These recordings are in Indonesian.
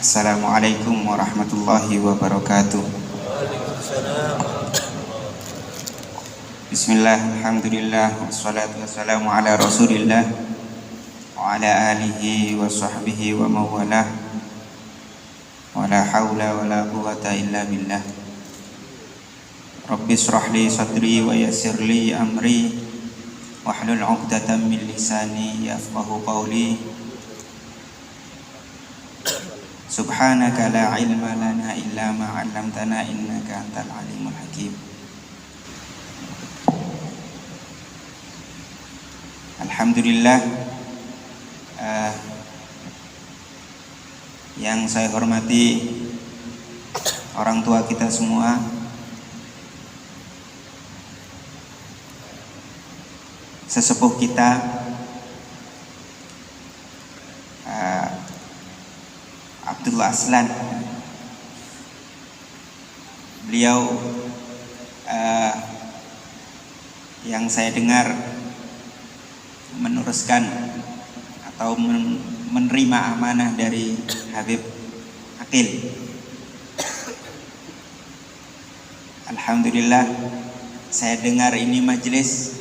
Assalamualaikum warahmatullahi wabarakatuh. Waalaikumsalam. Bismillah, alhamdulillah, wassalatu wassalamu ala rasulillah wa ala alihi wa sahbihi wa mawalah. Wa la hawla wa la quwata illa billah. Rabbi shrah li sadri wa yassir li amri wahlul 'uqdatam min lisani yafqahu qawli. Subhanaka la ilma lana illa ma 'allamtana innaka antal alimul hakim. Alhamdulillah, yang saya hormati orang tua kita semua, sesepuh kita, Abdullah Aslan. Beliau yang saya dengar meneruskan atau menerima amanah dari Habib Aqil. Alhamdulillah, saya dengar ini majelis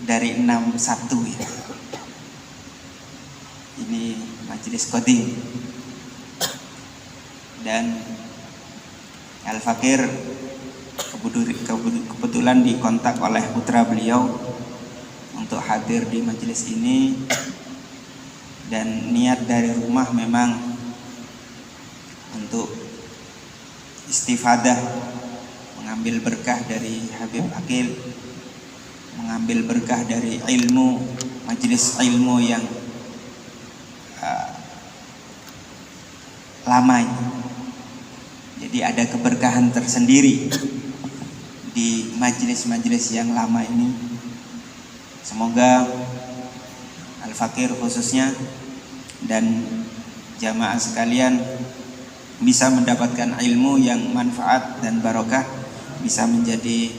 dari 61 ya. Ini majelis qadim. Dan Al-Fakir kebetulan dikontak oleh putra beliau untuk hadir di majelis ini, dan niat dari rumah memang untuk istifadah, mengambil berkah dari Habib Aqil, mengambil berkah dari ilmu, majelis ilmu yang lama ini. Jadi ada keberkahan tersendiri di majelis-majelis yang lama ini. Semoga Al-Fakir khususnya dan jamaah sekalian bisa mendapatkan ilmu yang manfaat dan barokah, bisa menjadi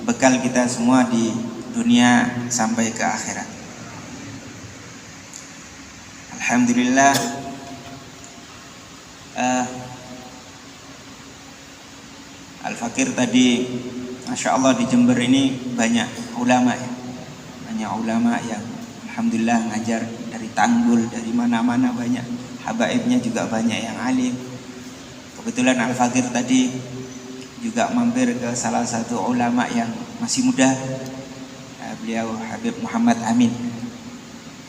bekal kita semua di dunia sampai ke akhirat. Alhamdulillah, Al-Fakir tadi, Masya Allah, di Jember ini banyak ulama ya. Banyak ulama yang alhamdulillah ngajar dari Tanggul, dari mana-mana banyak. Habaibnya juga banyak yang alim. Kebetulan Al-Fakir tadi juga mampir ke salah satu ulama yang masih muda. Beliau Habib Muhammad Amin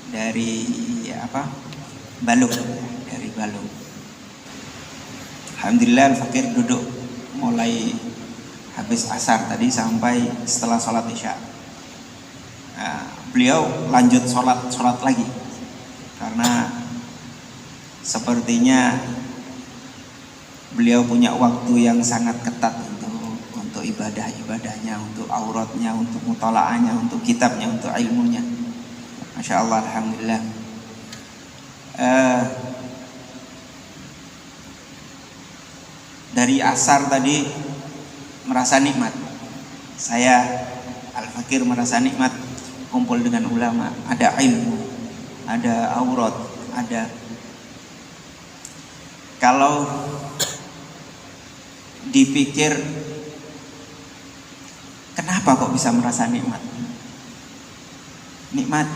dari Balung, dari Balung. Alhamdulillah Al-Fakir duduk mulai habis asar tadi sampai setelah sholat isya. Beliau lanjut sholat lagi karena sepertinya beliau punya waktu yang sangat ketat untuk ibadahnya, untuk auratnya, untuk mutalaahnya, untuk kitabnya, untuk ilmunya. Masya Allah, alhamdulillah. Dari asar tadi merasa nikmat. Saya Al-Fakir merasa nikmat kumpul dengan ulama, ada ilmu, ada aurat, ada. Kalau dipikir kenapa kok bisa merasa nikmat? Nikmat.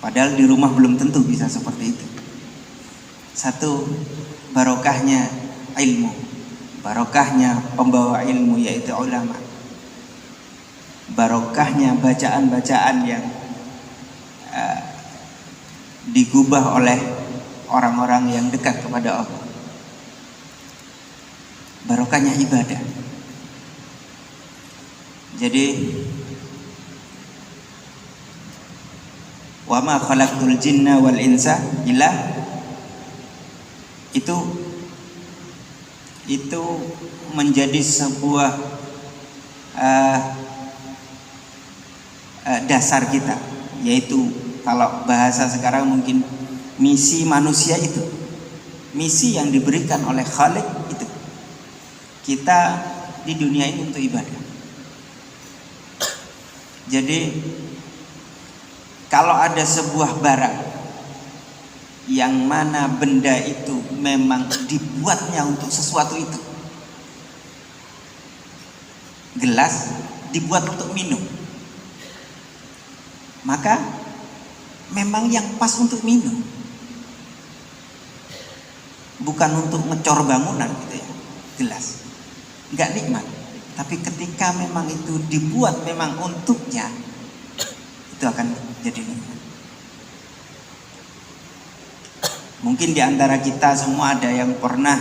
Padahal di rumah belum tentu bisa seperti itu. Satu, barokahnya ilmu, barokahnya pembawa ilmu yaitu ulama, barokahnya bacaan-bacaan yang digubah oleh orang-orang yang dekat kepada Allah, barokahnya ibadah. Jadi wa ma khalaqtul jinna wal insa illa, itu menjadi sebuah dasar kita, yaitu kalau bahasa sekarang mungkin misi manusia itu, misi yang diberikan oleh Khalik itu. Kita di dunia ini untuk ibadah. Jadi kalau ada sebuah barang yang mana benda itu memang dibuatnya untuk sesuatu itu. Gelas dibuat untuk minum, maka memang yang pas untuk minum, bukan untuk ngecor bangunan gitu ya. Gelas nggak nikmat, tapi ketika memang itu dibuat memang untuknya, itu akan jadi nikmat. Mungkin di antara kita semua ada yang pernah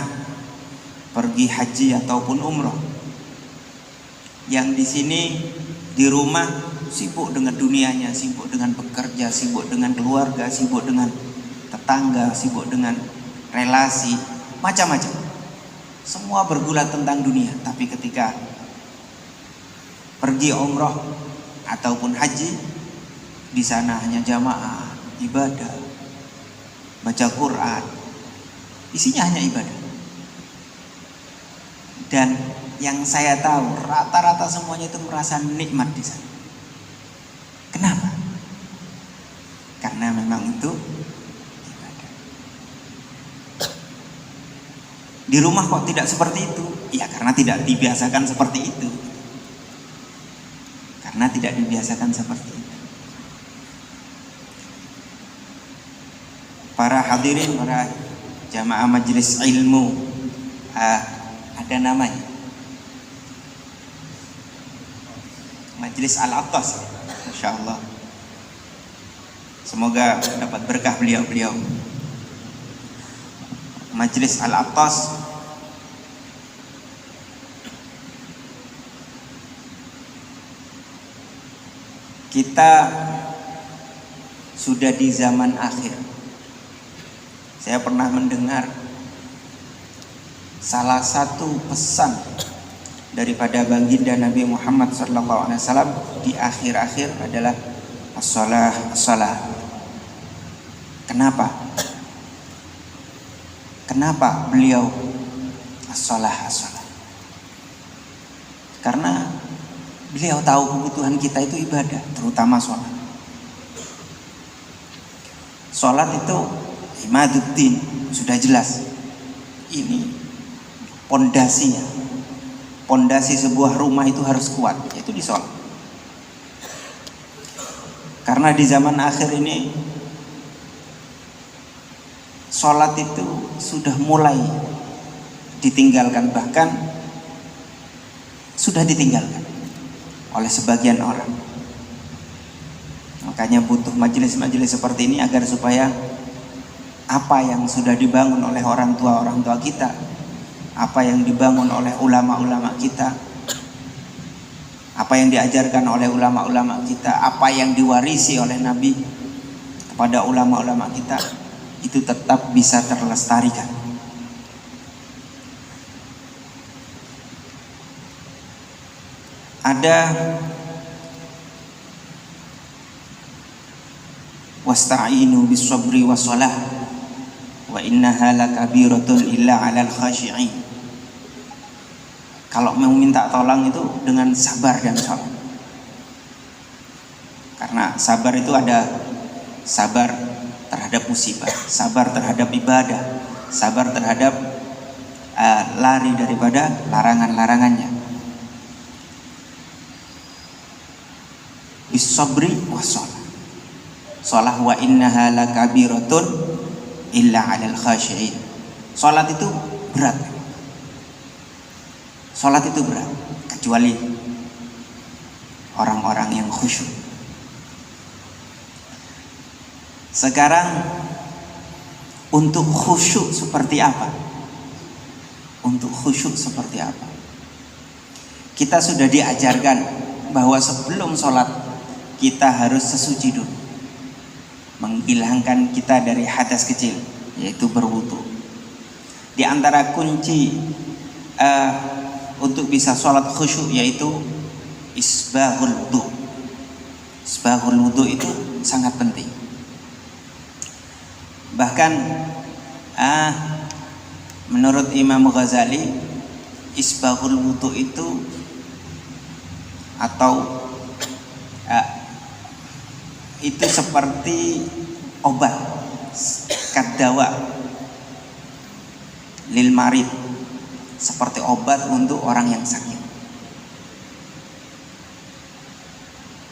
pergi haji ataupun umroh, yang di sini di rumah sibuk dengan dunianya, sibuk dengan bekerja, sibuk dengan keluarga, sibuk dengan tetangga, sibuk dengan relasi, macam-macam. Semua bergulat tentang dunia. Tapi ketika pergi umroh ataupun haji, di sana hanya jamaah, ibadah, baca Quran, isinya hanya ibadah. Dan yang saya tahu rata-rata semuanya itu merasa nikmat di sana. Kenapa? Karena memang itu ibadah. Di rumah kok tidak seperti itu? Ya karena tidak dibiasakan seperti itu. Karena tidak dibiasakan seperti itu. Para hadirin, para jamaah majelis ilmu, ada namanya Majelis Al-Attas, Masya Allah. Semoga dapat berkah beliau-beliau. Majelis Al-Attas kita sudah di zaman akhir. Saya pernah mendengar salah satu pesan daripada baginda Nabi Muhammad SAW di akhir-akhir adalah as-shalah, as-shalah. Kenapa? Kenapa beliau as-shalah, as-shalah? Karena beliau tahu kebutuhan kita itu ibadah, terutama sholat. Sholat itu imaduddin, sudah jelas. Ini pondasinya. Pondasi sebuah rumah itu harus kuat, yaitu di sholat. Karena di zaman akhir ini sholat itu sudah mulai ditinggalkan, bahkan sudah ditinggalkan oleh sebagian orang. Makanya butuh majelis-majelis seperti ini agar supaya apa yang sudah dibangun oleh orang tua kita, apa yang dibangun oleh ulama-ulama kita, apa yang diajarkan oleh ulama-ulama kita, apa yang diwarisi oleh Nabi kepada ulama-ulama kita, itu tetap bisa terlestarikan. Ada wasta'inu bis-sabri was-shalah wa innaha lakabiratun illa 'alal khashi'in. Kalau mau minta tolong itu dengan sabar dan sholat. Karena sabar itu ada sabar terhadap musibah, sabar terhadap ibadah, sabar terhadap lari daripada larangan-larangannya. Bis-sabri was-shalah. Shalah wa innaha lakabiratun illa 'alal khashi'in. Salat itu berat. Salat itu berat kecuali orang-orang yang khusyuk. Sekarang untuk khusyuk seperti apa? Untuk khusyuk seperti apa? Kita sudah diajarkan bahwa sebelum sholat kita harus sesuci dulu, menghilangkan kita dari hadas kecil, yaitu berwudu. Di antara kunci untuk bisa sholat khusyuk yaitu isbahul wudu. Isbahul wudu itu sangat penting. Bahkan menurut Imam Ghazali, isbahul wudu itu atau itu seperti obat kadawa lil marid, seperti obat untuk orang yang sakit.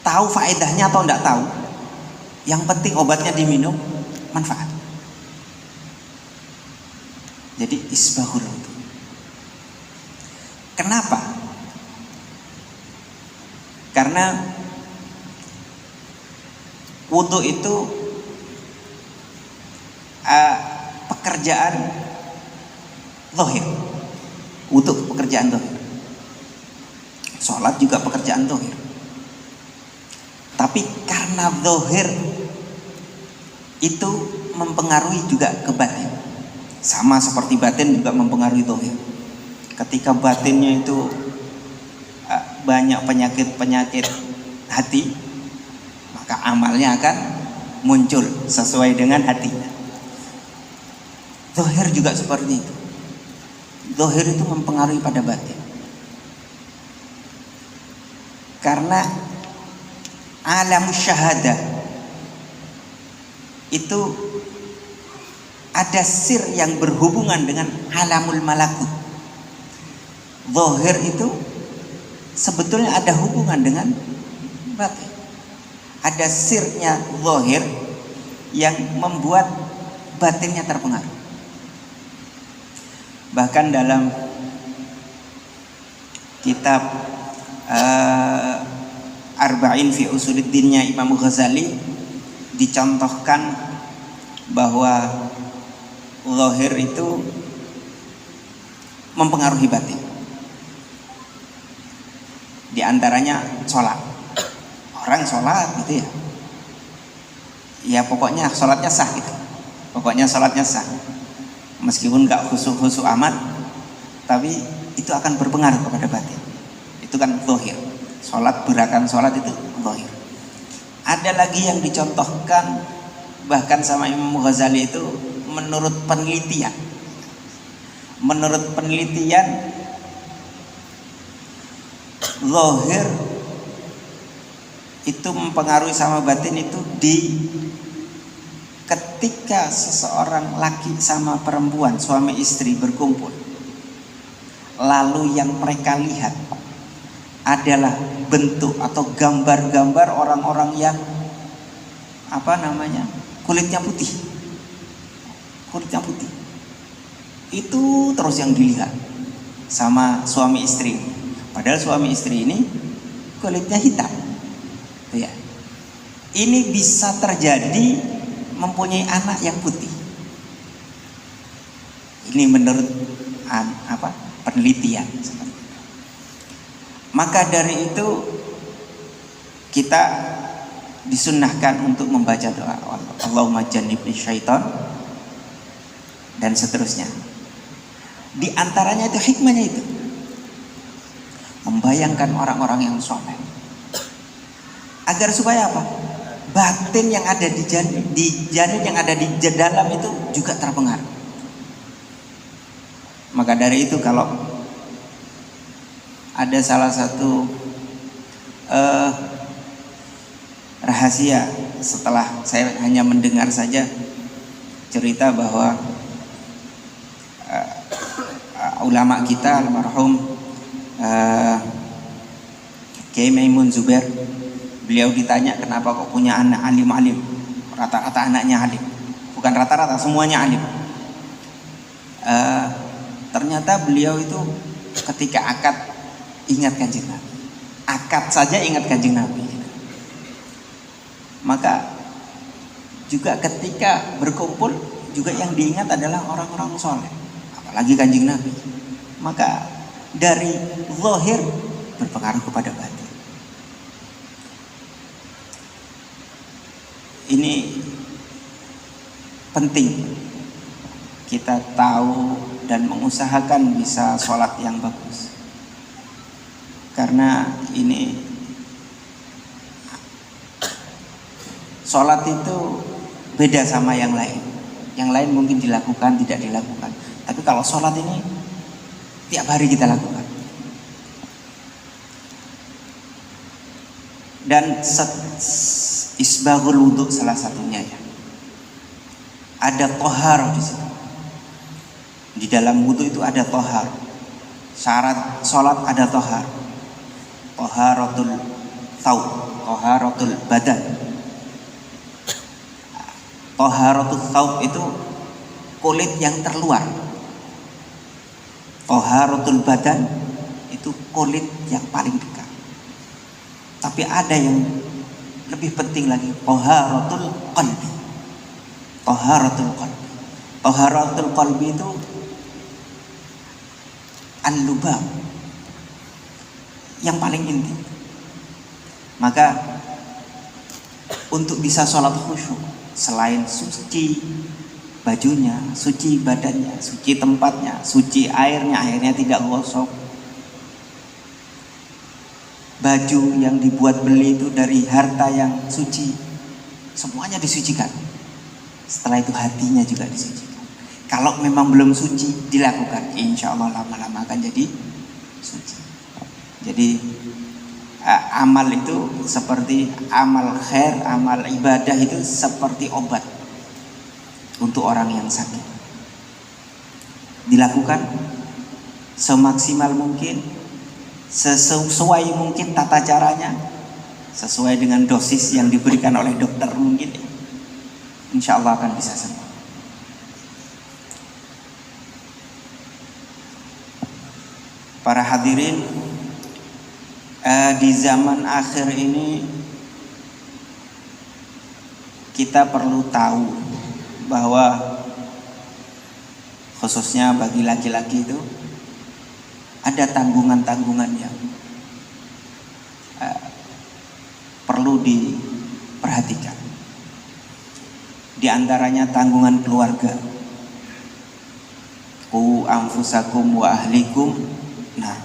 Tahu faedahnya atau enggak tahu, yang penting obatnya diminum, manfaat. Jadi isbahul wudu. Kenapa? Karena wudu itu pekerjaan zahir. Wudu pekerjaan zahir. Sholat juga pekerjaan zahir. Tapi karena zahir itu mempengaruhi juga ke batin. Sama seperti batin juga mempengaruhi zahir. Ketika batinnya itu banyak penyakit-penyakit hati, maka amalnya akan muncul sesuai dengan hatinya. Zahir juga seperti itu. Zahir itu mempengaruhi pada batin. Karena alam syahadah itu ada sir yang berhubungan dengan alamul malakut. Zahir itu sebetulnya ada hubungan dengan batin. Ada sirnya zahir yang membuat batinnya terpengaruh. Bahkan dalam kitab Arba'in fi Usuluddinnya Imam Ghazali dicontohkan bahwa zahir itu mempengaruhi batin. Di antaranya sholat. Orang sholat gitu ya, ya pokoknya sholatnya sah gitu. Pokoknya sholatnya sah. Meskipun gak khusyuk-khusyuk amat, tapi itu akan berpengaruh kepada batin. Itu kan zahir. Sholat, gerakan sholat itu zahir. Ada lagi yang dicontohkan bahkan sama Imam Ghazali itu menurut penelitian. Menurut penelitian, zahir itu mempengaruhi sama batin itu ketika seseorang laki sama perempuan, suami istri berkumpul, lalu yang mereka lihat adalah bentuk atau gambar-gambar orang-orang yang kulitnya putih, itu terus yang dilihat sama suami istri. Padahal suami istri ini kulitnya hitam, ya. Ini bisa terjadi mempunyai anak yang putih. Ini menurut penelitian. Maka dari itu kita disunnahkan untuk membaca doa Allahumma jannibni syaitan dan seterusnya. Di antaranya itu hikmahnya itu membayangkan orang-orang yang soleh, agar supaya apa? Batin yang ada di janin yang ada di dalam itu juga terpengaruh. Maka dari itu kalau ada salah satu rahasia, setelah saya hanya mendengar saja cerita bahwa ulama kita almarhum Kiai Maimun Zubair, beliau ditanya kenapa kok punya anak alim-alim, rata-rata anaknya alim, bukan rata-rata, semuanya alim. Ternyata beliau itu ketika akad ingat Kanjeng Nabi, akad saja ingat Kanjeng Nabi. Maka juga ketika berkumpul juga yang diingat adalah orang-orang soleh, apalagi Kanjeng Nabi. Maka dari zahir berpengaruh kepada batin. Ini penting kita tahu dan mengusahakan bisa sholat yang bagus. Karena ini sholat itu beda sama yang lain. Yang lain mungkin dilakukan, tidak dilakukan. Tapi kalau sholat ini tiap hari kita lakukan. Dan isbaghul wudu salah satunya ya. ada tohar di situ. Di dalam wudu itu ada tohar. Syarat sholat ada tohar. Toharatul thawb, toharatul badan. Toharatul thawb itu kulit yang terluar. Toharatul badan itu kulit yang paling dekat. Tapi ada yang lebih penting lagi, toharatul qalbi. Toharatul qalbi. Toharatul qalbi itu al-lubab, yang paling inti. Maka untuk bisa sholat khusyuk, selain suci bajunya, suci badannya, suci tempatnya, suci airnya tidak gosok. Baju yang dibuat beli itu dari harta yang suci, semuanya disucikan. Setelah itu hatinya juga disucikan. Kalau memang belum suci, dilakukan, insya Allah lama-lama akan jadi suci. Jadi amal itu seperti amal khair, amal ibadah itu seperti obat untuk orang yang sakit. Dilakukan semaksimal mungkin, sesuai mungkin tata caranya, sesuai dengan dosis yang diberikan oleh dokter mungkin, insya Allah akan bisa sembuh. Para hadirin, di zaman akhir ini kita perlu tahu bahwa khususnya bagi laki-laki itu ada tanggungan-tanggungan yang perlu diperhatikan. Di antaranya tanggungan keluarga. Qu anfusakum wa ahlikum. Nah,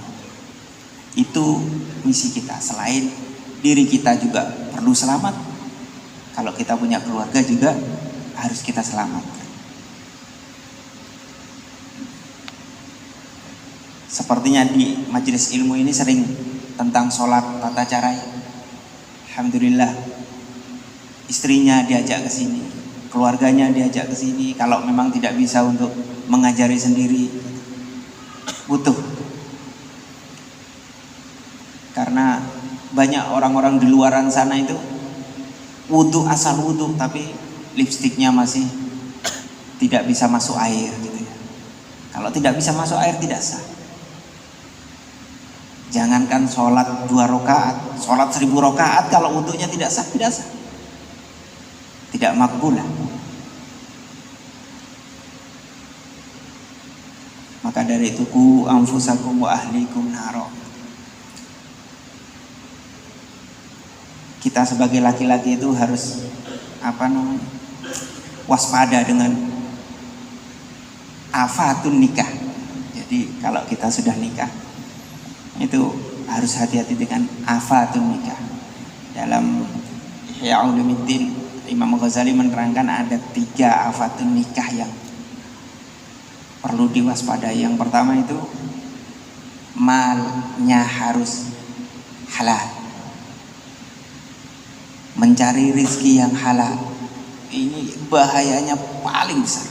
itu misi kita. Selain diri kita juga perlu selamat, kalau kita punya keluarga juga harus kita selamatkan. Sepertinya di majelis ilmu ini sering tentang sholat, tata cara. Alhamdulillah, istrinya diajak ke sini, keluarganya diajak ke sini. Kalau memang tidak bisa untuk mengajari sendiri, butuh. Karena banyak orang-orang di luaran sana itu wudu asal wudu, tapi lipstiknya masih tidak bisa masuk air gitu ya. Kalau tidak bisa masuk air tidak sah. Jangankan sholat 2 rakaat, sholat 1000 rakaat kalau wudunya tidak sah, tidak sah. Tidak makbulah. Maka dari itu qu anfusakum wa ahlikum naro. Kita sebagai laki-laki itu harus waspada dengan afatun nikah. Jadi kalau kita sudah nikah itu harus hati-hati dengan afatun nikah. Dalam Ihya Ulumuddin, Imam Ghazali menerangkan ada 3 afatun nikah yang perlu diwaspadai. Yang pertama itu malnya harus halal. Mencari rizki yang halal ini bahayanya paling besar.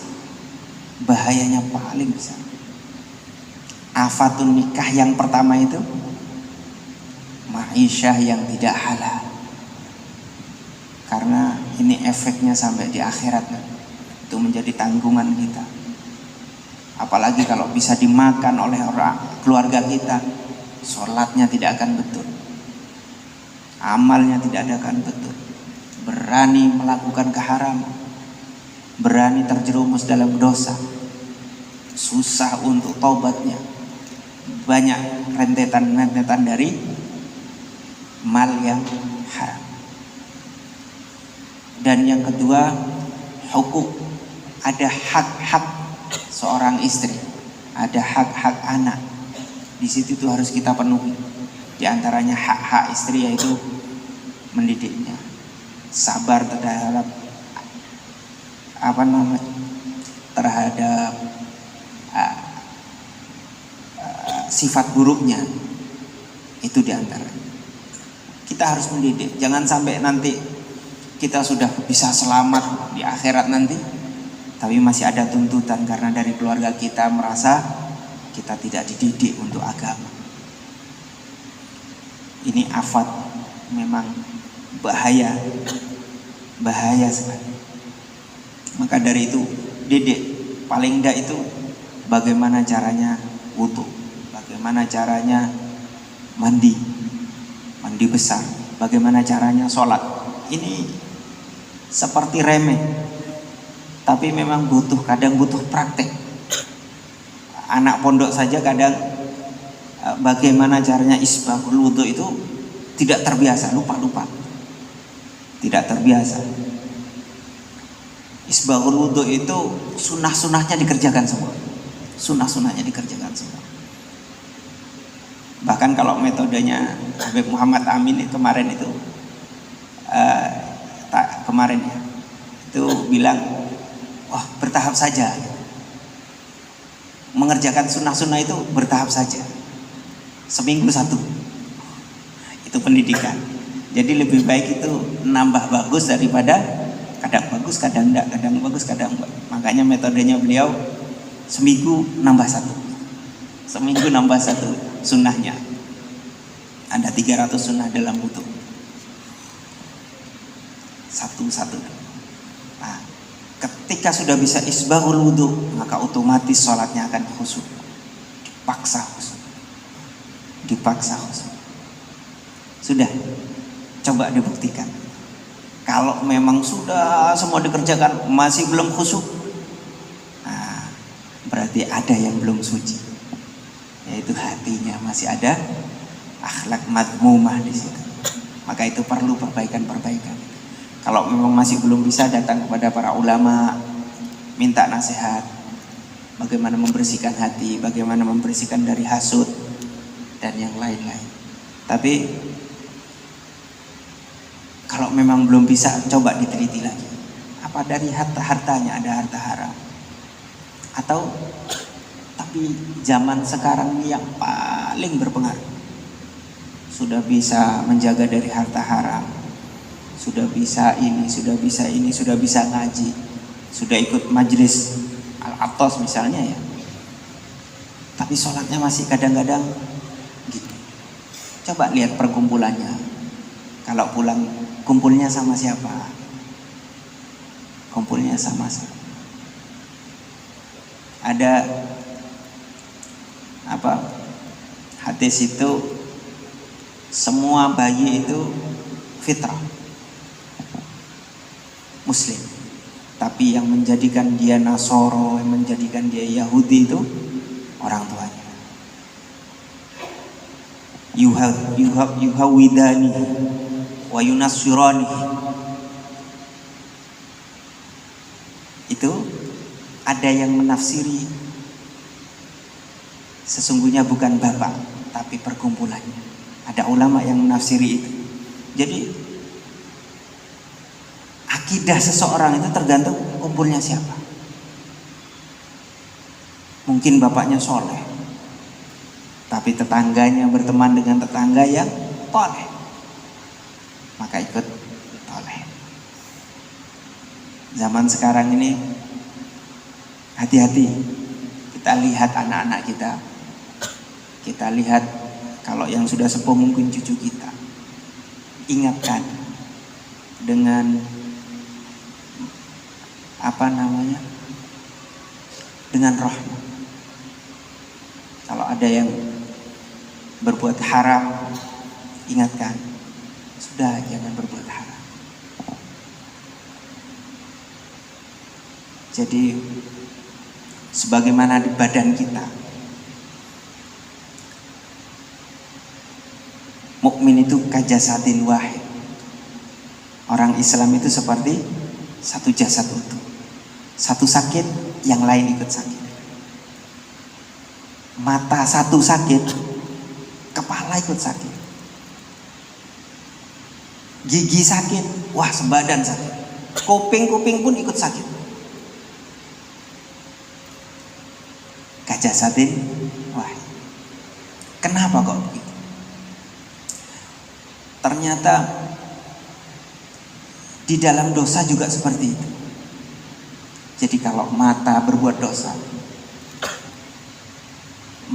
Bahayanya paling besar. Afatun nikah yang pertama itu ma'isyah yang tidak halal. Karena ini efeknya sampai di akhirat, itu menjadi tanggungan kita. Apalagi kalau bisa dimakan oleh orang keluarga kita, sholatnya tidak akan betul, amalnya tidak akan betul, berani melakukan keharaman, berani terjerumus dalam dosa, susah untuk taubatnya, banyak rentetan-rentetan dari mal yang haram. Dan yang kedua, hukuk, ada hak-hak seorang istri, ada hak-hak anak. Di situ itu harus kita penuhi. Di antaranya hak-hak istri yaitu mendidiknya, sabar terhadap terhadap sifat buruknya. Itu di antaranya. Kita harus mendidik. Jangan sampai nanti kita sudah bisa selamat di akhirat nanti, Tapi masih ada tuntutan karena dari keluarga kita merasa kita tidak dididik untuk agama. Ini afat, memang bahaya sekali. Maka dari itu didik, paling enggak itu bagaimana caranya wudu, bagaimana caranya mandi besar, bagaimana caranya sholat. Ini seperti remeh, tapi memang kadang butuh praktek. Anak pondok saja kadang bagaimana caranya isbahul wudu itu tidak terbiasa, lupa, tidak terbiasa. Isbahul wudu itu sunnah-sunnahnya dikerjakan semua, Bahkan kalau metodenya Habib Muhammad Amin kemarin itu itu bilang, wah bertahap saja, mengerjakan sunnah-sunnah itu bertahap saja, seminggu satu, itu pendidikan. Jadi lebih baik itu nambah bagus daripada kadang bagus kadang enggak, kadang bagus kadang enggak. Makanya metodenya beliau seminggu nambah satu sunnahnya. Ada 300 sunnah dalam wudu, satu. Nah, ketika sudah bisa isbahul wudu, maka otomatis sholatnya akan khusyuk, dipaksa khusyuk. Sudah, coba dibuktikan. Kalau memang sudah semua dikerjakan masih belum khusyuk, nah, berarti ada yang belum suci, yaitu hatinya masih ada akhlak madmumah di situ. Maka itu perlu perbaikan. Kalau memang masih belum bisa, datang kepada para ulama, minta nasihat bagaimana membersihkan hati, bagaimana membersihkan dari hasud dan yang lain-lain. Tapi kalau memang belum bisa, coba diteliti lagi. Apa dari hartanya ada harta haram? Atau tapi zaman sekarang ini yang paling berpengaruh, sudah bisa menjaga dari harta haram, sudah bisa ini, sudah bisa ngaji, sudah ikut majelis Al-Atos misalnya ya, tapi sholatnya masih kadang-kadang gitu. Coba lihat perkumpulannya, kalau pulang kumpulnya sama siapa? Kumpulnya sama siapa? Ada hadis itu, semua bayi itu fitrah muslim, tapi yang menjadikan dia Nasoro, yang menjadikan dia Yahudi itu orang tuanya. Yuhawidani wa yunasirani. Itu ada yang menafsiri sesungguhnya bukan bapak tapi perkumpulannya. Ada ulama yang menafsiri itu. Jadi akidah seseorang itu tergantung kumpulnya siapa. Mungkin bapaknya soleh, tapi tetangganya berteman dengan tetangga yang toleh, maka ikut toleh. Zaman sekarang ini hati-hati. Kita lihat anak-anak kita lihat kalau yang sudah sepuh mungkin cucu kita, ingatkan dengan dengan rahmat. Kalau ada yang berbuat haram, ingatkan, sudah jangan berbuat haram. Jadi sebagaimana di badan kita, mukmin itu kajasadin wahid. Orang Islam itu seperti satu jasad utuh. Satu sakit, yang lain ikut sakit. Mata satu sakit, kepala ikut sakit. Gigi sakit, wah sebadan sakit. Kuping pun ikut sakit. Kajasadin wahid. Kenapa kok begitu? Ternyata di dalam dosa juga seperti itu. Jadi kalau mata berbuat dosa,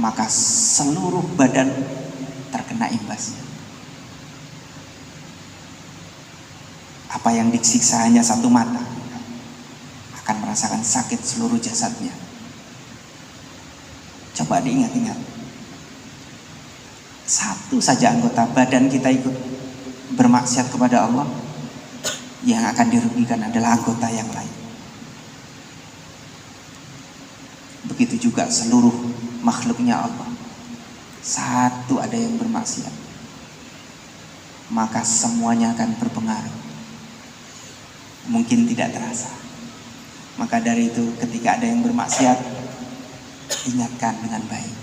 maka seluruh badan terkena imbasnya. Apa yang disiksa hanya satu mata akan merasakan sakit seluruh jasadnya. Coba diingat-ingat, satu saja anggota badan kita ikut bermaksiat kepada Allah, yang akan dirugikan adalah anggota yang lain. Begitu juga seluruh makhluknya Allah. Satu ada yang bermaksiat, maka semuanya akan berpengaruh. Mungkin tidak terasa. Maka dari itu ketika ada yang bermaksiat, ingatkan dengan baik.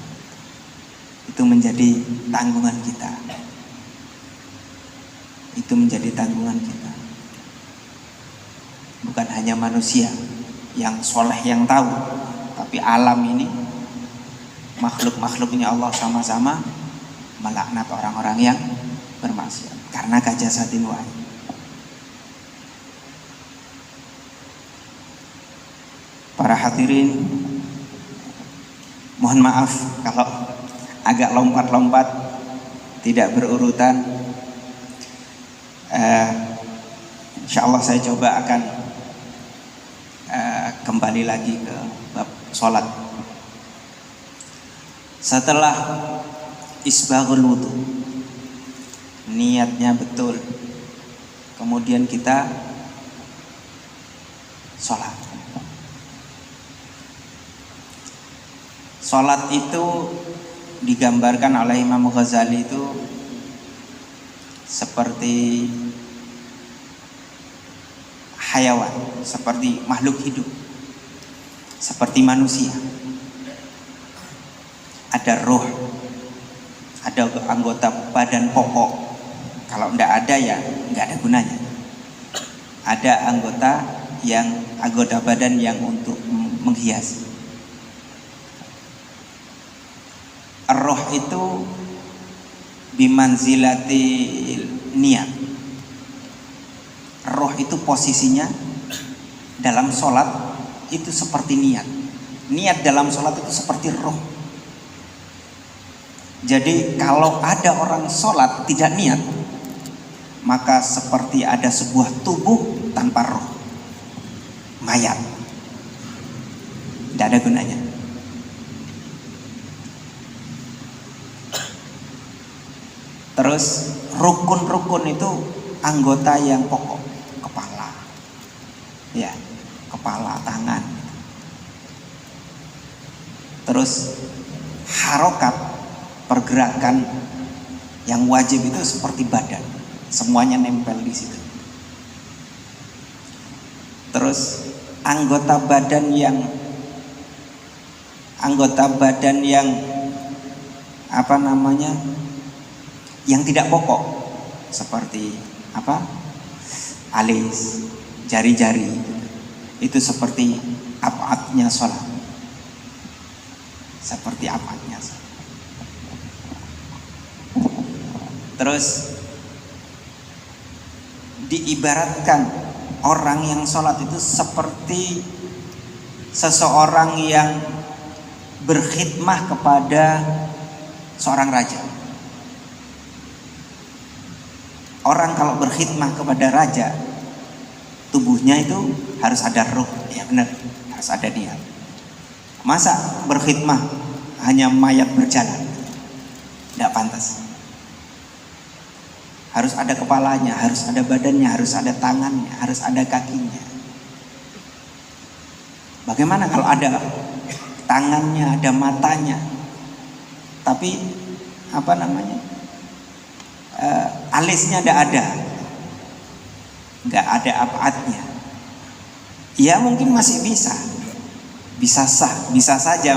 Itu menjadi tanggungan kita. Itu menjadi tanggungan kita. Bukan hanya manusia yang soleh yang tahu, tapi alam ini, makhluk-makhluknya Allah sama-sama melaknat orang-orang yang bermaksiat karena kajasatin wahid. Para hadirin, mohon maaf kalau agak lompat-lompat, tidak berurutan. Insya Allah saya coba akan kembali lagi ke bab sholat. Setelah isbaghul wudu, niatnya betul, kemudian kita sholat. Sholat itu digambarkan oleh Imam Ghazali itu seperti hayawan, seperti makhluk hidup, seperti manusia. Ada roh, ada anggota badan pokok. Kalau tidak ada ya nggak ada gunanya. Ada anggota badan yang untuk menghiasi. Roh itu bimanzilati niat. Roh itu posisinya dalam sholat itu seperti niat. Niat dalam sholat itu seperti roh. Jadi kalau ada orang sholat tidak niat, maka seperti ada sebuah tubuh tanpa roh, mayat, tidak ada gunanya. Terus rukun-rukun itu anggota yang pokok, kepala, ya, kepala, tangan. Terus harokat, pergerakan yang wajib itu seperti badan, semuanya nempel di situ. Terus anggota badan yang yang tidak pokok, seperti alis, jari-jari, itu seperti apatnya sholat, seperti apatnya sholat. Terus diibaratkan orang yang sholat itu seperti seseorang yang berkhidmah kepada seorang raja. Orang kalau berkhidmah kepada raja, tubuhnya itu harus ada ruh, ya benar, harus ada niat. Masa berkhidmah hanya mayat berjalan? Tidak pantas. Harus ada kepalanya, harus ada badannya, harus ada tangannya, harus ada kakinya. Bagaimana kalau ada tangannya, ada matanya, tapi alisnya nggak ada apa-apanya? Ya mungkin masih bisa saja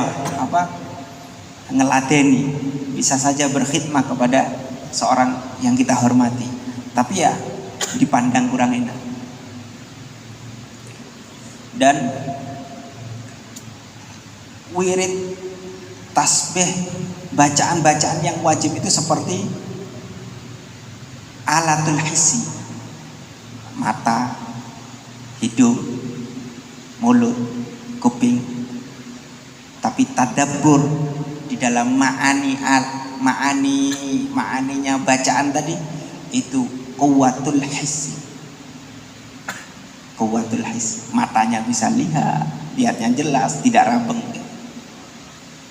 ngeladeni, bisa saja berkhidmat kepada seorang yang kita hormati, tapi ya dipandang kurang enak. Dan wirid, tasbih, bacaan-bacaan yang wajib itu seperti alatul hissi, mata, hidung, mulut, kuping, tapi tadabbur di dalam ma'aninya bacaan tadi itu quwwatul hissi. Quwwatul hissi, matanya bisa lihatnya jelas, tidak rabeng.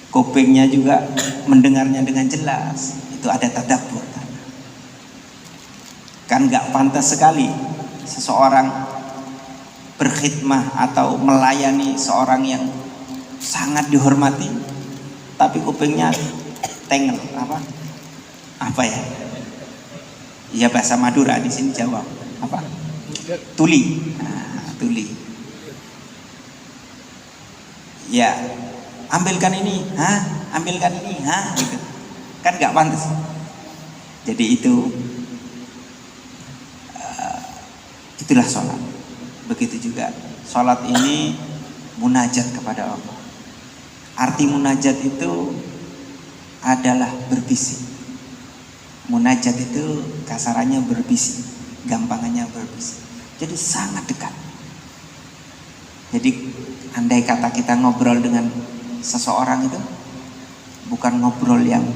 Kupingnya juga mendengarnya dengan jelas. Itu ada tadabbur. Kan gak pantas sekali seseorang berkhidmah atau melayani seorang yang sangat dihormati, tapi kupingnya tengel, apa ya? Ya bahasa Madura di sini Jawa. Apa? Tuli. Nah, tuli. Ya, ambilkan ini, ambilkan ini, gitu. Kan gak pantas. Jadi itulah sholat. Begitu juga sholat ini munajat kepada Allah. Arti munajat itu adalah berbisik. Munajat itu kasarannya berbisik, gampangannya berbisik. Jadi sangat dekat. Jadi andai kata kita ngobrol dengan seseorang itu bukan ngobrol yang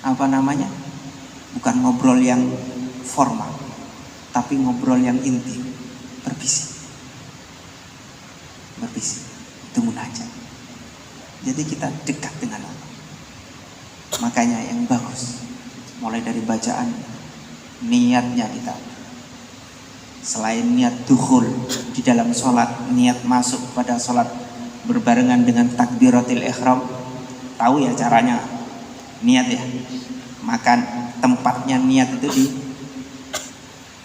bukan ngobrol yang formal, tapi ngobrol yang intim, berbisik. Itu munajat. Jadi kita dekat dengan Allah. Makanya yang bagus mulai dari bacaan, niatnya kita. Selain niat dukhul di dalam sholat, niat masuk pada sholat berbarengan dengan takbiratul ihram. Tahu ya caranya niat ya. Maka tempatnya niat itu di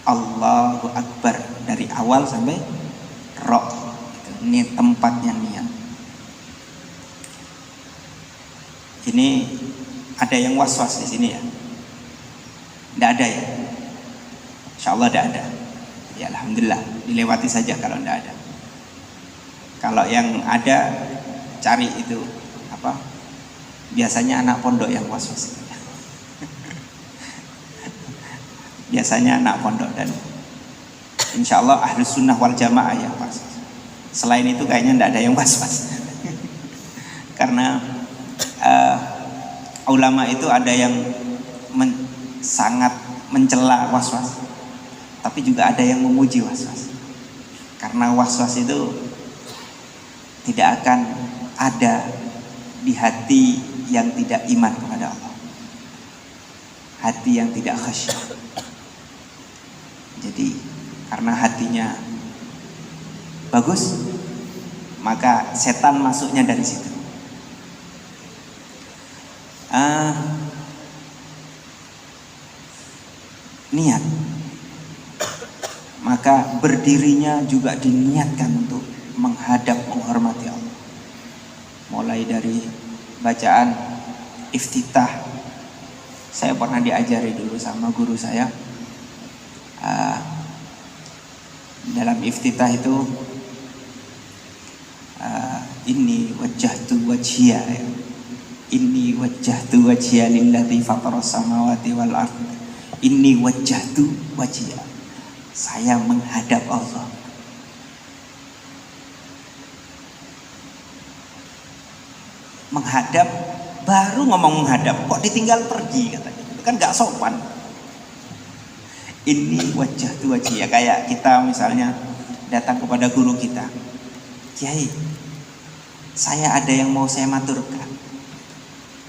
Allahu Akbar dari awal sampai ra. Ini tempatnya niat. Ini ada yang was-was di sini ya? Tidak ada ya? Insya Allah tidak ada. Ya alhamdulillah, dilewati saja kalau tidak ada. Kalau yang ada, cari itu biasanya anak pondok yang was-was. Biasanya anak pondok, dan insya Allah ahlus sunnah wal jamaah yang was. Selain itu kayaknya tidak ada yang was-was. Karena ulama itu ada yang sangat mencela was-was, tapi juga ada yang memuji was-was. Karena was-was itu tidak akan ada di hati yang tidak iman kepada Allah, hati yang tidak khasyah. Jadi karena hatinya bagus, maka setan masuknya dari situ. Niat, maka berdirinya juga diniatkan untuk menghadap, menghormati Allah. Mulai dari bacaan iftitah, saya pernah diajari dulu sama guru saya. Dalam iftitah itu inni wajjahtu wajhiya, inni wajjahtu wajhiya lillazi fataras samawati wal ardh. Inni wajjahtu wajhiya, saya menghadap Allah. Menghadap, baru ngomong menghadap kok ditinggal pergi katanya. Itu kan gak sopan. Inni wajjahtu wajhiya, kayak kita misalnya datang kepada guru kita, Kiai, saya ada yang mau saya maturkan.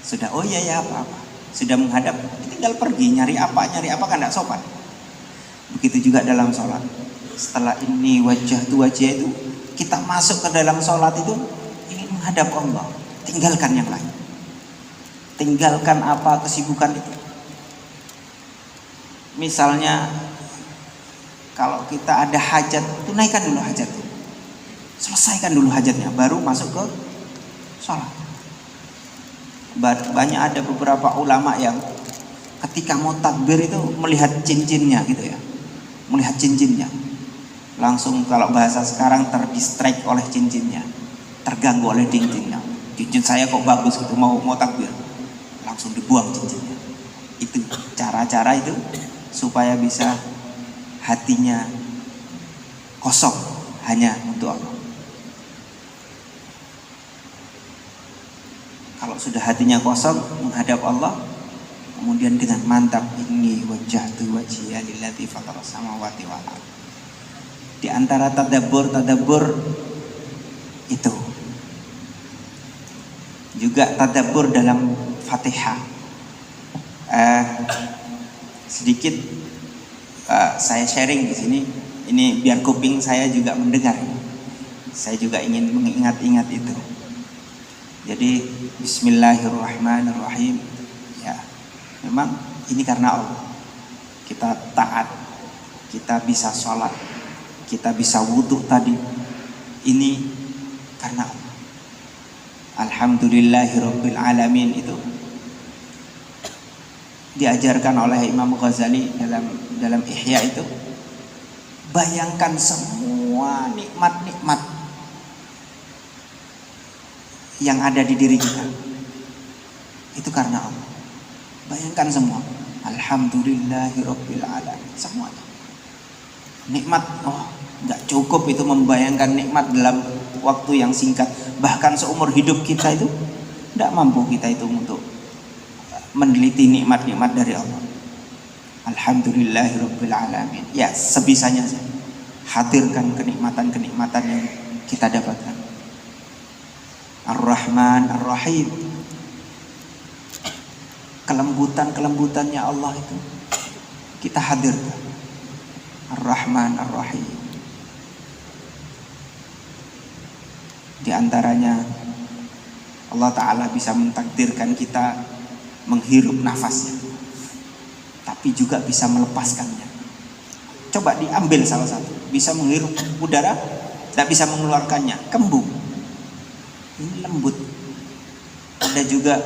Sudah, oh iya ya apa-apa. Sudah menghadap, tinggal pergi, nyari apa kan gak sopan. Begitu juga dalam sholat. Setelah ini wajjahtu wajhiya itu, kita masuk ke dalam sholat itu ingin menghadap Allah. Tinggalkan yang lain. Tinggalkan apa kesibukan itu. Misalnya kalau kita ada hajat, tunaikan dulu hajat itu. Selesaikan dulu hajatnya, baru masuk ke sholat. Banyak ada beberapa ulama yang ketika mau takbir itu melihat cincinnya gitu ya. Melihat cincinnya. Langsung kalau bahasa sekarang terdistract oleh cincinnya. Terganggu oleh cincinnya. Cincin saya kok bagus gitu, mau takbir. Langsung dibuang cincinnya. Itu cara-cara itu supaya bisa hatinya kosong hanya untuk Allah. Kalau sudah hatinya kosong menghadap Allah, kemudian dengan mantap, inni wajjahtu wajhiya lillazi fataras samawati wal ardh. Di antara tadabbur itu juga tadabbur dalam Fatihah. Sedikit saya sharing di sini. Ini biar kuping saya juga mendengar. Saya juga ingin mengingat-ingat itu. Jadi Bismillahirrahmanirrahim. Ya, memang ini karena Allah. Kita taat, kita bisa sholat, kita bisa wudhu tadi. Ini karena Allah. Alhamdulillahirabbil alamin itu diajarkan oleh Imam Ghazali dalam Ihya itu. Bayangkan semua nikmat-nikmat yang ada di diri kita itu karena Allah. Bayangkan semua. Alhamdulillahirabbil alamin, semuanya nikmat. Nggak cukup itu membayangkan nikmat dalam waktu yang singkat. Bahkan seumur hidup kita itu tidak mampu kita itu untuk meneliti nikmat-nikmat dari Allah. Alhamdulillahirabbil alamin. Ya, sebisanya saja hadirkan kenikmatan-kenikmatan yang kita dapatkan. Ar-Rahman Ar-Rahim, kelembutan-kelembutannya Allah itu kita hadirkan. Ar-Rahman Ar-Rahim. Di antaranya Allah Ta'ala bisa mentakdirkan kita menghirup nafasnya, tapi juga bisa melepaskannya. Coba diambil salah satu, bisa menghirup udara, tidak bisa mengeluarkannya, kembung. Ini lembut. Ada juga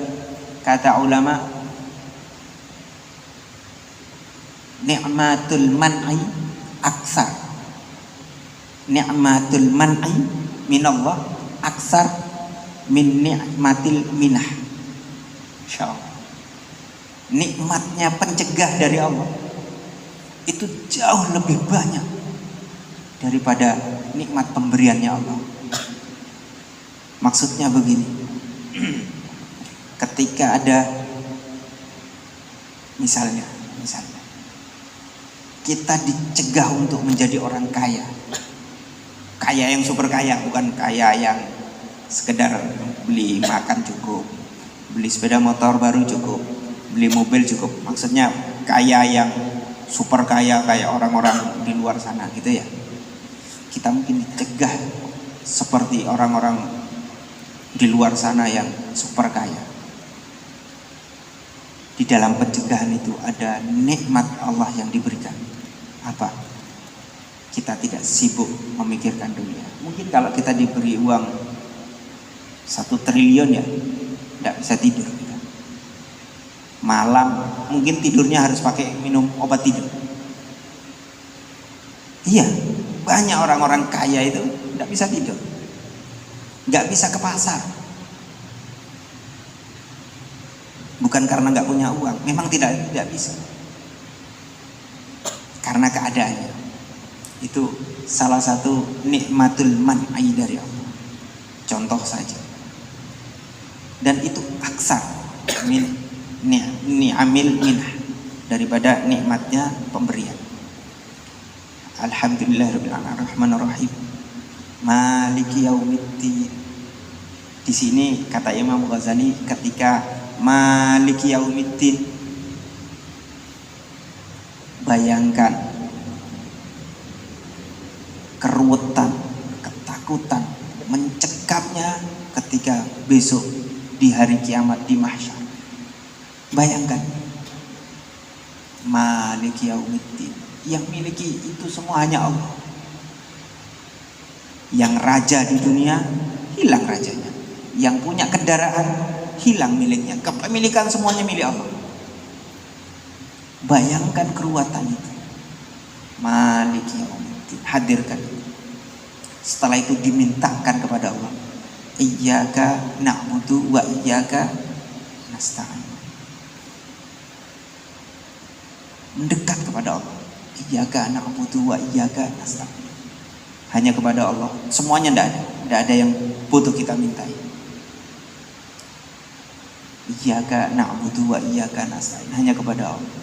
kata ulama, ni'matul man'i aksar. Ni'matul man'i minallah aksar min ni'matil minah. Insyaallah. Nikmatnya pencegah dari Allah itu jauh lebih banyak daripada nikmat pemberiannya Allah. Maksudnya begini, ketika ada misalnya kita dicegah untuk menjadi orang kaya yang super kaya, bukan kaya yang sekedar beli makan cukup, beli sepeda motor baru cukup, beli mobil cukup. Maksudnya kaya yang super kaya kayak orang-orang di luar sana gitu ya. Kita mungkin dicegah seperti orang-orang di luar sana yang super kaya. Di dalam pencegahan itu ada nikmat Allah yang diberikan. Apa? Kita tidak sibuk memikirkan dunia. Mungkin kalau kita diberi uang 1 triliun ya, tidak bisa tidur kita. Malam mungkin tidurnya harus pakai minum obat tidur. Iya, banyak orang-orang kaya itu tidak bisa tidur, nggak bisa ke pasar. Bukan karena nggak punya uang, memang tidak bisa. Karena keadaannya. Itu salah satu nikmatul man'i dari Allah. Contoh saja. Dan itu aksar min ni'amil minah, daripada nikmatnya pemberian. Alhamdulillahirabbil alamin arrahmanir rahim maliki yaumiddin. Di sini kata Imam Ghazali, ketika maliki yaumiddin, bayangkan keruwetan, ketakutan mencekapnya ketika besok di hari kiamat di mahsyar. Bayangkan, maliki yaumiddin, yang miliki itu semua hanya Allah. Yang raja di dunia hilang rajanya, yang punya kendaraan hilang miliknya, kepemilikan semuanya milik Allah. Bayangkan keruwetan itu. Maliki yaumiddin, hadirkan itu. Setelah itu dimintakan kepada Allah, iyyaka na'budu wa iyyaka nasta'in. Mendekat kepada Allah, iyyaka na'budu wa iyyaka nasta'in. Hanya kepada Allah, semuanya tidak ada yang butuh kita mintai. Iyyaka na'budu wa iyyaka nasta'in, hanya kepada Allah.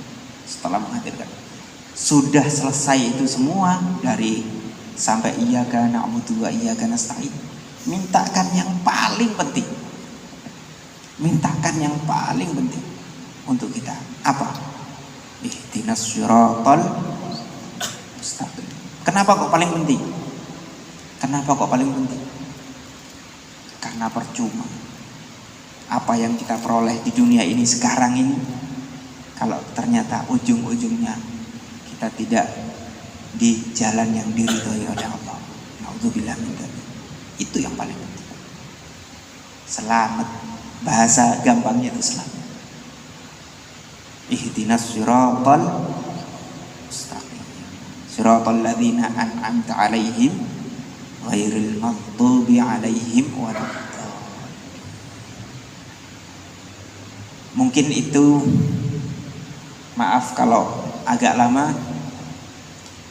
Setelah menghadirkan, sudah selesai itu semua, dari sampai iyyaka na'budu wa iyyaka nasta'in, mintakan yang paling penting. Mintakan yang paling penting untuk kita. Apa? Ihdinas siratal mustaqim. Kenapa kok paling penting? Kenapa kok paling penting? Karena percuma apa yang kita peroleh di dunia ini sekarang ini, kalau ternyata ujung-ujungnya kita tidak di jalan yang diridhoi oleh Allah. Naudzubillah min dzalik. Itu yang paling penting. Selamat, bahasa gampangnya itu selamat. Ihdinas siratal mustaqim, siratal ladzina an'amta 'alaihim ghairil maghdubi 'alaihim waladdallin. Mungkin itu, maaf kalau agak lama,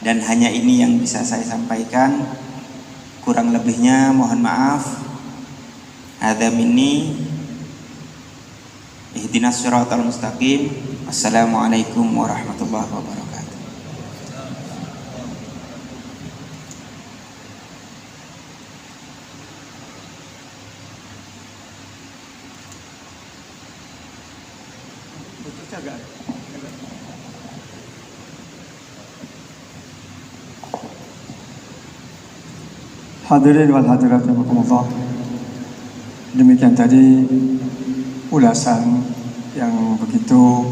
dan hanya ini yang bisa saya sampaikan. Kurang lebihnya mohon maaf. Hadza minni. Ihdinas siratal mustaqim. Assalamualaikum warahmatullahi wabarakatuh. Hadirin wal hadirat rahimakumullah. Demikian tadi ulasan yang begitu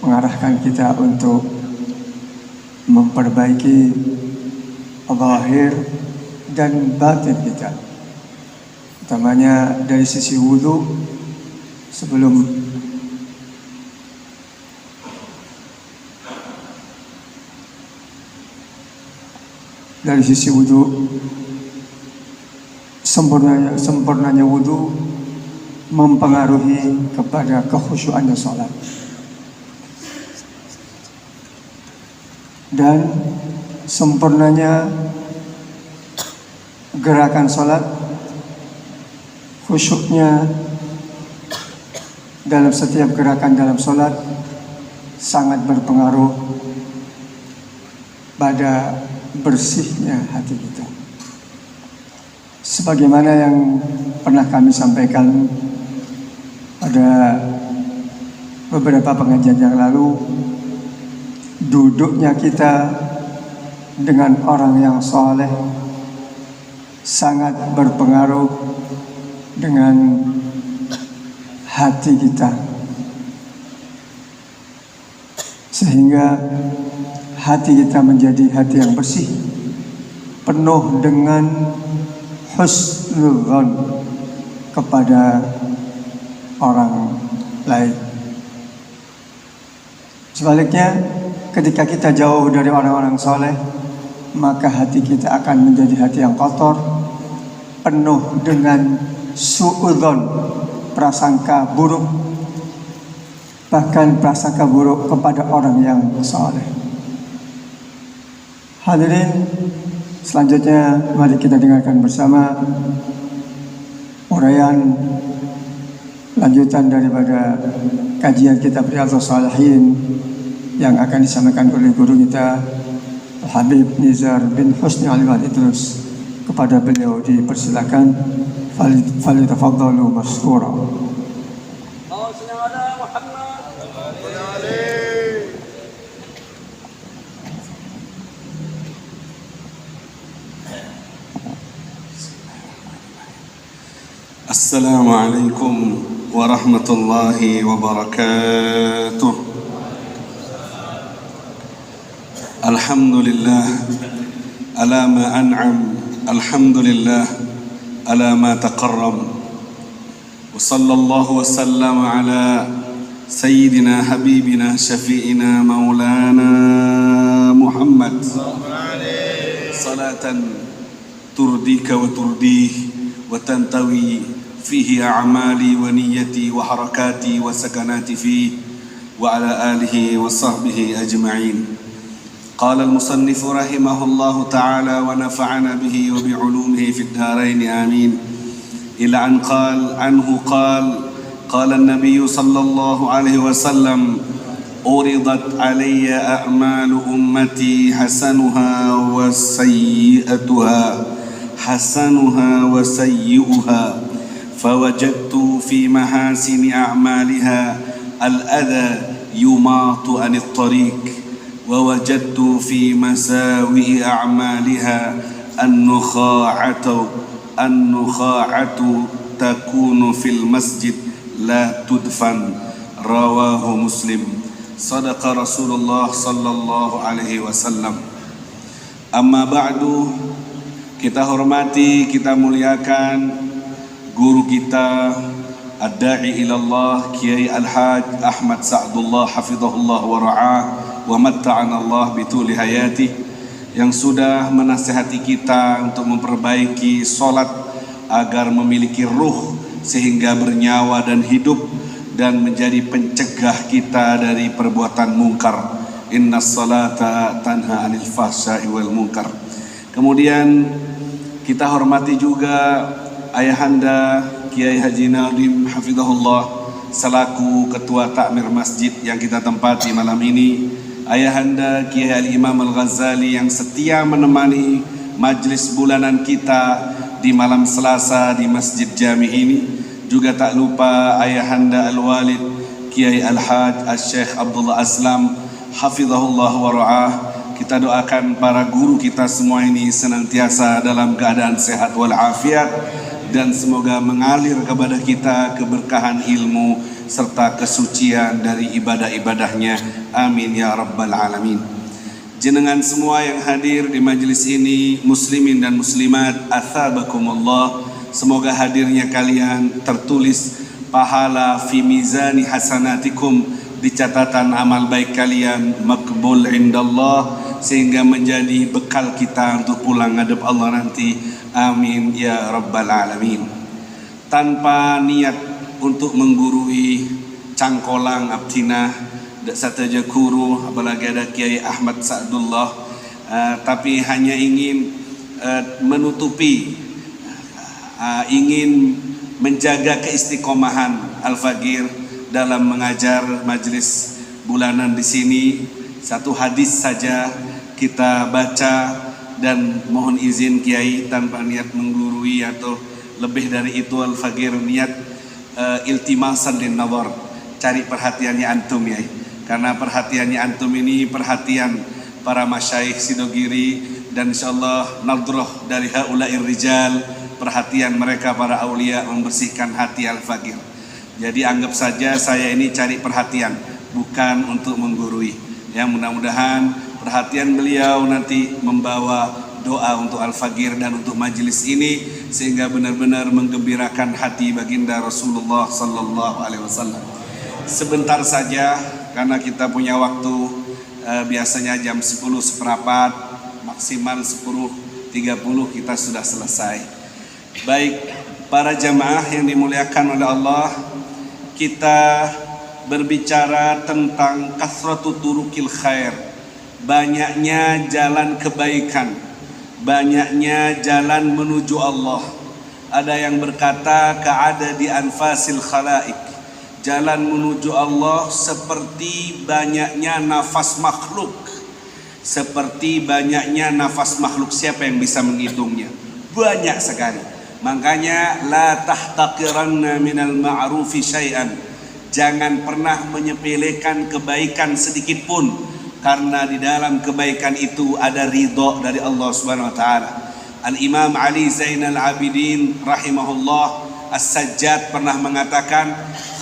mengarahkan kita untuk memperbaiki zahir dan batin kita, utamanya dari sisi wudu. Sebelum dari sisi wudu, sempurnanya wudu mempengaruhi kepada kekhusyuannya sholat, dan sempurnanya gerakan sholat, khusyuknya dalam setiap gerakan dalam sholat sangat berpengaruh pada bersihnya hati kita. Sebagaimana yang pernah kami sampaikan pada beberapa pengajian yang lalu, duduknya kita dengan orang yang soleh sangat berpengaruh dengan hati kita, sehingga hati kita menjadi hati yang bersih, penuh dengan husnul dzan kepada orang lain. Sebaliknya, ketika kita jauh dari orang-orang soleh, maka hati kita akan menjadi hati yang kotor, penuh dengan su'udzon, prasangka buruk, bahkan prasangka buruk kepada orang yang soleh. Hadirin, selanjutnya mari kita dengarkan bersama uraian lanjutan daripada kajian kitab Riyadhus Shalihin yang akan disampaikan oleh guru kita Habib Nizar bin Husni Al Idrus. Kepada beliau dipersilakan, falyatafaddalu mashkura. Assalamualaikum warahmatullahi wabarakatuh. Alhamdulillah ala ma an'am, alhamdulillah ala ma taqarram, wa sallallahu wa sallam ala sayyidina habibina syafi'ina maulana Muhammad salatan turdika wa turdih wa tantawi fihi a'mali wa niyyati wa harakati wa sakanati fihi wa ala alihi wa sahbihi ajma'in. قال المصنف رحمه الله تعالى ونفعنا به وبعلومه في الدارين آمين. إلى أن قال عنه قال قال النبي صلى الله عليه وسلم عرضت علي أعمال أمتي حسنها وسيئها فوجدت في محاسن أعمالها الأذى يماط عن الطريق ووجدت في مساوئ أعمالها النخاعة تكون في المسجد لا تدفن رواه مسلم صدق رسول الله صلى الله عليه وسلم. Amma ba'du, kita hormati, kita muliakan guru kita ad-da'i ilallah Kiai Al-Haj Ahmad Sa'dullah hafizahullah wa ra'ah wa matta'ana Allah bituli hayati, yang sudah menasihati kita untuk memperbaiki solat agar memiliki ruh sehingga bernyawa dan hidup dan menjadi pencegah kita dari perbuatan mungkar. Innas salata tanha 'anil fahsya'i wal munkar. Kemudian kita hormati juga Ayahanda Kiai Haji Nadim hafizahullah selaku ketua takmir masjid yang kita tempati malam ini. Ayahanda Kiai Al-Imam Al-Ghazali yang setia menemani majlis bulanan kita di malam Selasa di Masjid Jami ini. Juga tak lupa Ayahanda Al-Walid Kiai Al-Haj Al-Syekh Abdullah Aslam hafizahullah wa ra'ah. Kita doakan para guru kita semua ini senantiasa dalam keadaan sehat walafiat, dan semoga mengalir kepada kita keberkahan ilmu serta kesucian dari ibadah-ibadahnya. Amin ya rabbal alamin. Jenengan semua yang hadir di majelis ini, muslimin dan muslimat, athabakumullah. Semoga hadirnya kalian tertulis pahala fi mizani hasanatikum, di catatan amal baik kalian, makbul indallah, sehingga menjadi bekal kita untuk pulang ngadep Allah nanti. Amin ya rabbal alamin. Tanpa niat untuk menggurui cangkolang abtina sataja guru, apalagi ada Kiai Ahmad Sa'dullah, tapi hanya ingin menutupi, ingin menjaga keistiqomahan Al-Faqir dalam mengajar majelis bulanan di sini. Satu hadis saja kita baca, dan mohon izin Kiai tanpa niat menggurui atau lebih dari itu, Al-Faqir niat iltimasan lin nazar, cari perhatiannya antum ya, karena perhatiannya antum ini perhatian para masyayikh Sidogiri, dan insyaallah nadrah dari haula'ir rijal, perhatian mereka para aulia membersihkan hati Al-Faqir. Jadi anggap saja saya ini cari perhatian, bukan untuk menggurui. Ya, mudah-mudahan perhatian beliau nanti membawa doa untuk Al-Faqir dan untuk majelis ini, sehingga benar-benar menggembirakan hati baginda Rasulullah sallallahu alaihi wasallam. Sebentar saja karena kita punya waktu, biasanya jam 10:15, maksimal 10:30 kita sudah selesai. Baik, para jamaah yang dimuliakan oleh Allah, kita berbicara tentang kasratu turukil khair, banyaknya jalan kebaikan, banyaknya jalan menuju Allah. Ada yang berkata ka'ada di anfasil khalaik, jalan menuju Allah seperti banyaknya nafas makhluk, seperti banyaknya nafas makhluk. Siapa yang bisa menghitungnya? Banyak sekali. Makanya la tahtaqiranna minal ma'rufi syai'an, jangan pernah menyepelekan kebaikan sedikit pun, karena di dalam kebaikan itu ada ridha dari Allah Subhanahu wa taala. Al-Imam Ali Zainal Abidin rahimahullah As-Sajjad pernah mengatakan,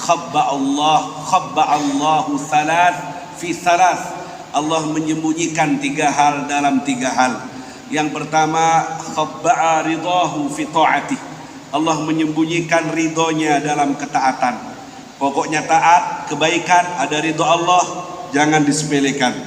khabba Allahu thalath fi thalath, Allah menyembunyikan 3 hal dalam 3 hal. Yang pertama, khabba'a ridahu fi ta'atih, Allah menyembunyikan ridhonya dalam ketaatan. Pokoknya taat, kebaikan, ada ridho Allah, jangan disepelekan.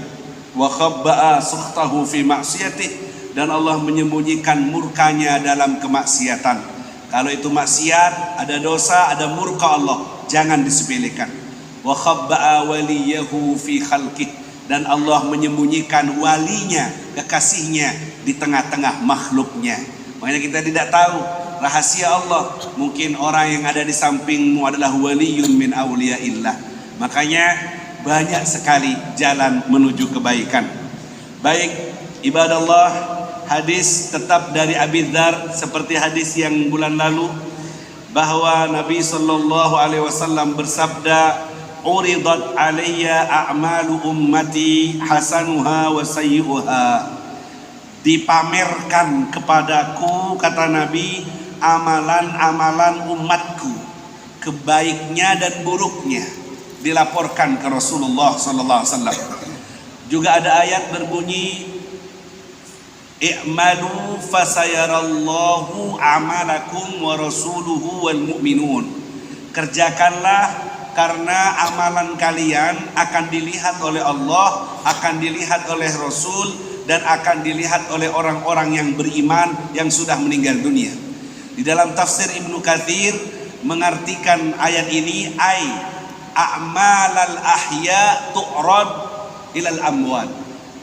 Wa khabba'a sukhtahu fi ma'siyatih, dan Allah menyembunyikan murkanya dalam kemaksiatan. Kalau itu maksiat, ada dosa, ada murka Allah, jangan disepelekan. Wa khabba'a waliyahu fi khalqih, dan Allah menyembunyikan walinya, kekasihnya di tengah-tengah makhluknya. Makanya kita tidak tahu rahasia Allah. Mungkin orang yang ada di sampingmu adalah waliyun min awliyaillah. Makanya banyak sekali jalan menuju kebaikan. Baik, ibadallah, hadis tetap dari Abi Dzar seperti hadis yang bulan lalu, bahwa Nabi sallallahu alaihi wasallam bersabda, "Uridat alayya a'malu ummati hasanuha wa sayyi'uha." Dipamerkan kepadaku, kata Nabi, amalan-amalan umatku, kebaiknya dan buruknya dilaporkan ke Rasulullah sallallahu alaihi wasallam. Juga ada ayat berbunyi, "I'malu fasayarallahu amalakum wa rasuluhu wal mu'minun." Kerjakanlah karena amalan kalian akan dilihat oleh Allah, akan dilihat oleh Rasul, dan akan dilihat oleh orang-orang yang beriman yang sudah meninggal dunia. Di dalam tafsir Ibnu Katsir mengartikan ayat ini, ai a'malal ahya tu'rad ilal amwat.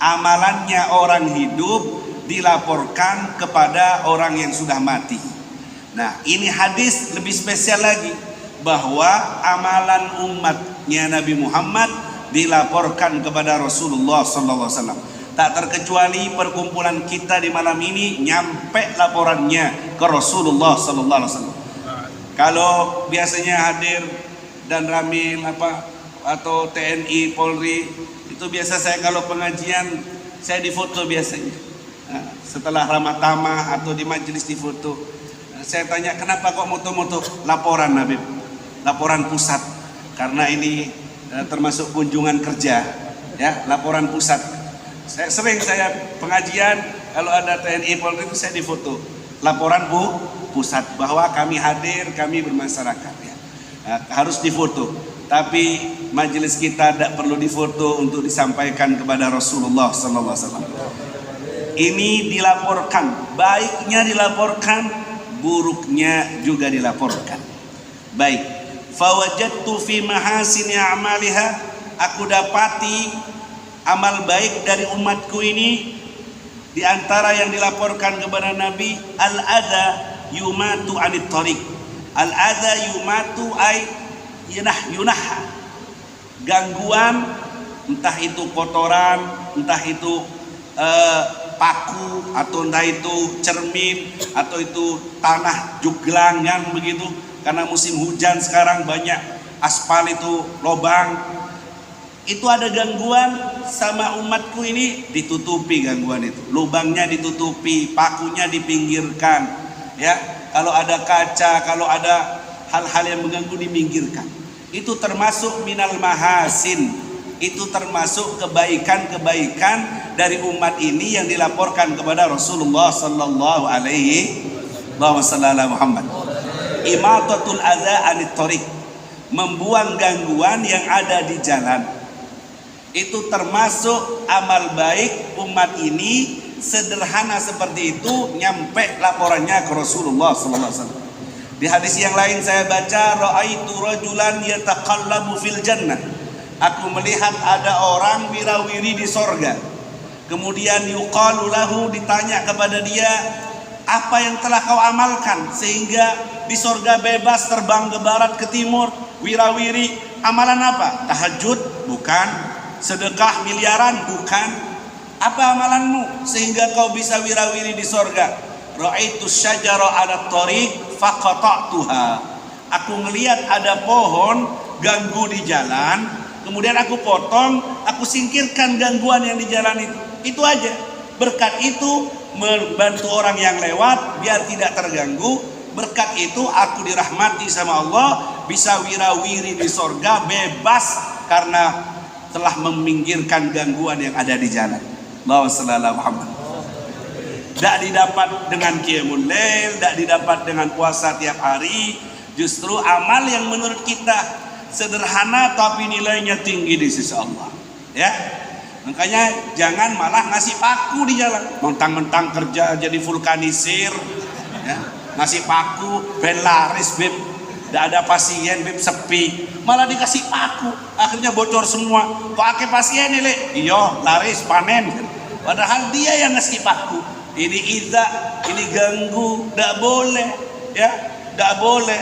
Amalannya orang hidup dilaporkan kepada orang yang sudah mati. Nah, ini hadis lebih spesial lagi, bahwa amalan umatnya Nabi Muhammad dilaporkan kepada Rasulullah sallallahu alaihi wasallam. Tak terkecuali perkumpulan kita di malam ini nyampe laporannya ke Rasulullah sallallahu alaihi wasallam. Kalau biasanya hadir dan Ramil atau TNI, Polri, itu biasa saya kalau pengajian saya difoto biasanya. Setelah ramah tamah atau di majelis difoto. Saya tanya, kenapa kok moto-moto? Laporan Habib, laporan pusat, karena ini termasuk kunjungan kerja, ya, laporan pusat. Saya pengajian kalau ada TNI Polri itu saya difoto, laporan pusat bahwa kami hadir, kami bermasyarakat, ya. Harus difoto. Tapi majelis kita tidak perlu difoto untuk disampaikan kepada Rasulullah sallallahu alaihi wasallam. Ini dilaporkan, baiknya dilaporkan, buruknya juga dilaporkan. Baik, fawajadtu fi mahasini a'maliha, aku dapati amal baik dari umatku ini. Di antara yang dilaporkan kepada Nabi, al-adha yumatu anit tariq. Al-adha yumatu ay yunah, gangguan, entah itu kotoran, entah itu paku, atau entah itu cermin, atau itu tanah juglangan begitu. Karena musim hujan sekarang banyak aspal itu lobang. Itu ada gangguan sama umatku ini, ditutupi gangguan itu. Lubangnya ditutupi, pakunya dipinggirkan. Ya, kalau ada kaca, kalau ada hal-hal yang mengganggu diminggirkan. Itu termasuk minal mahasin. Itu termasuk kebaikan-kebaikan dari umat ini yang dilaporkan kepada Rasulullah sallallahu alaihi wasallam. Imatatul adza anit thariq, membuang gangguan yang ada di jalan. Itu termasuk amal baik umat ini. Sederhana seperti itu, nyampe laporannya ke Rasulullah sallallahu alaihi wasallam. Di hadis yang lain saya baca, raaitu rajulan yataqallabu fil jannah. Aku melihat ada orang wirawiri di sorga. Kemudian yuqalu lahu, ditanya kepada dia, apa yang telah kau amalkan sehingga di sorga bebas terbang ke barat ke timur, wirawiri? Amalan apa? Tahajud? Bukan. Sedekah miliaran? Bukan. Apa amalanmu sehingga kau bisa wirawiri di sorga? Ra'aitu syajara ala tariq faqata'tuha. Aku melihat ada pohon ganggu di jalan, kemudian aku potong, aku singkirkan gangguan yang di jalan itu. Itu aja. Berkat itu membantu orang yang lewat biar tidak terganggu. Berkat itu aku dirahmati sama Allah, bisa wirawiri di sorga bebas karena telah meminggirkan gangguan yang ada di jalan. Allahumma shalli ala Muhammad. Tidak didapat dengan qiyamul lail, tidak didapat dengan puasa tiap hari. Justru amal yang menurut kita sederhana tapi nilainya tinggi di sisi Allah. Ya, makanya jangan malah ngasih paku di jalan. Mentang-mentang kerja jadi vulkanisir, ya, ngasih paku, ben laris, beb, tidak ada pasien, beb, sepi, malah dikasih paku, akhirnya bocor semua. Kok ake pasien nih, Le? Iya, laris, panen. Padahal dia yang ngasih paku. Ini iza, ini ganggu, tidak boleh. ya, tidak boleh.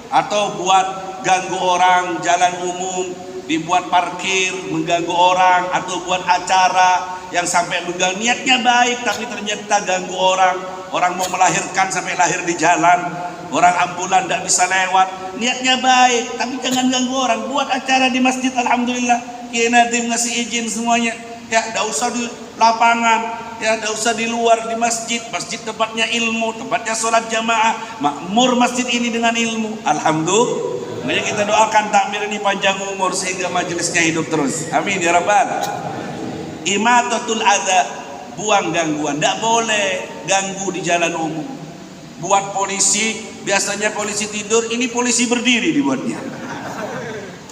Atau buat ganggu orang, jalan umum dibuat parkir, mengganggu orang, atau buat acara yang sampai mengganggu, niatnya baik tapi ternyata ganggu orang. Orang mau melahirkan sampai lahir di jalan, orang ambulan tidak bisa lewat, niatnya baik tapi jangan ganggu orang. Buat acara di masjid, alhamdulillah Kiai Nadim ngasih izin semuanya, ya tidak usah di lapangan, ya tidak usah di luar, di masjid. Masjid tempatnya ilmu, tempatnya sholat jamaah, makmur masjid ini dengan ilmu, alhamdulillah. Makanya kita doakan takmir ini panjang umur sehingga majelisnya hidup terus, amin ya rabbal. Imatatul adza, buang gangguan, tidak boleh ganggu di jalan umum. Buat polisi, biasanya polisi tidur, ini polisi berdiri dibuatnya,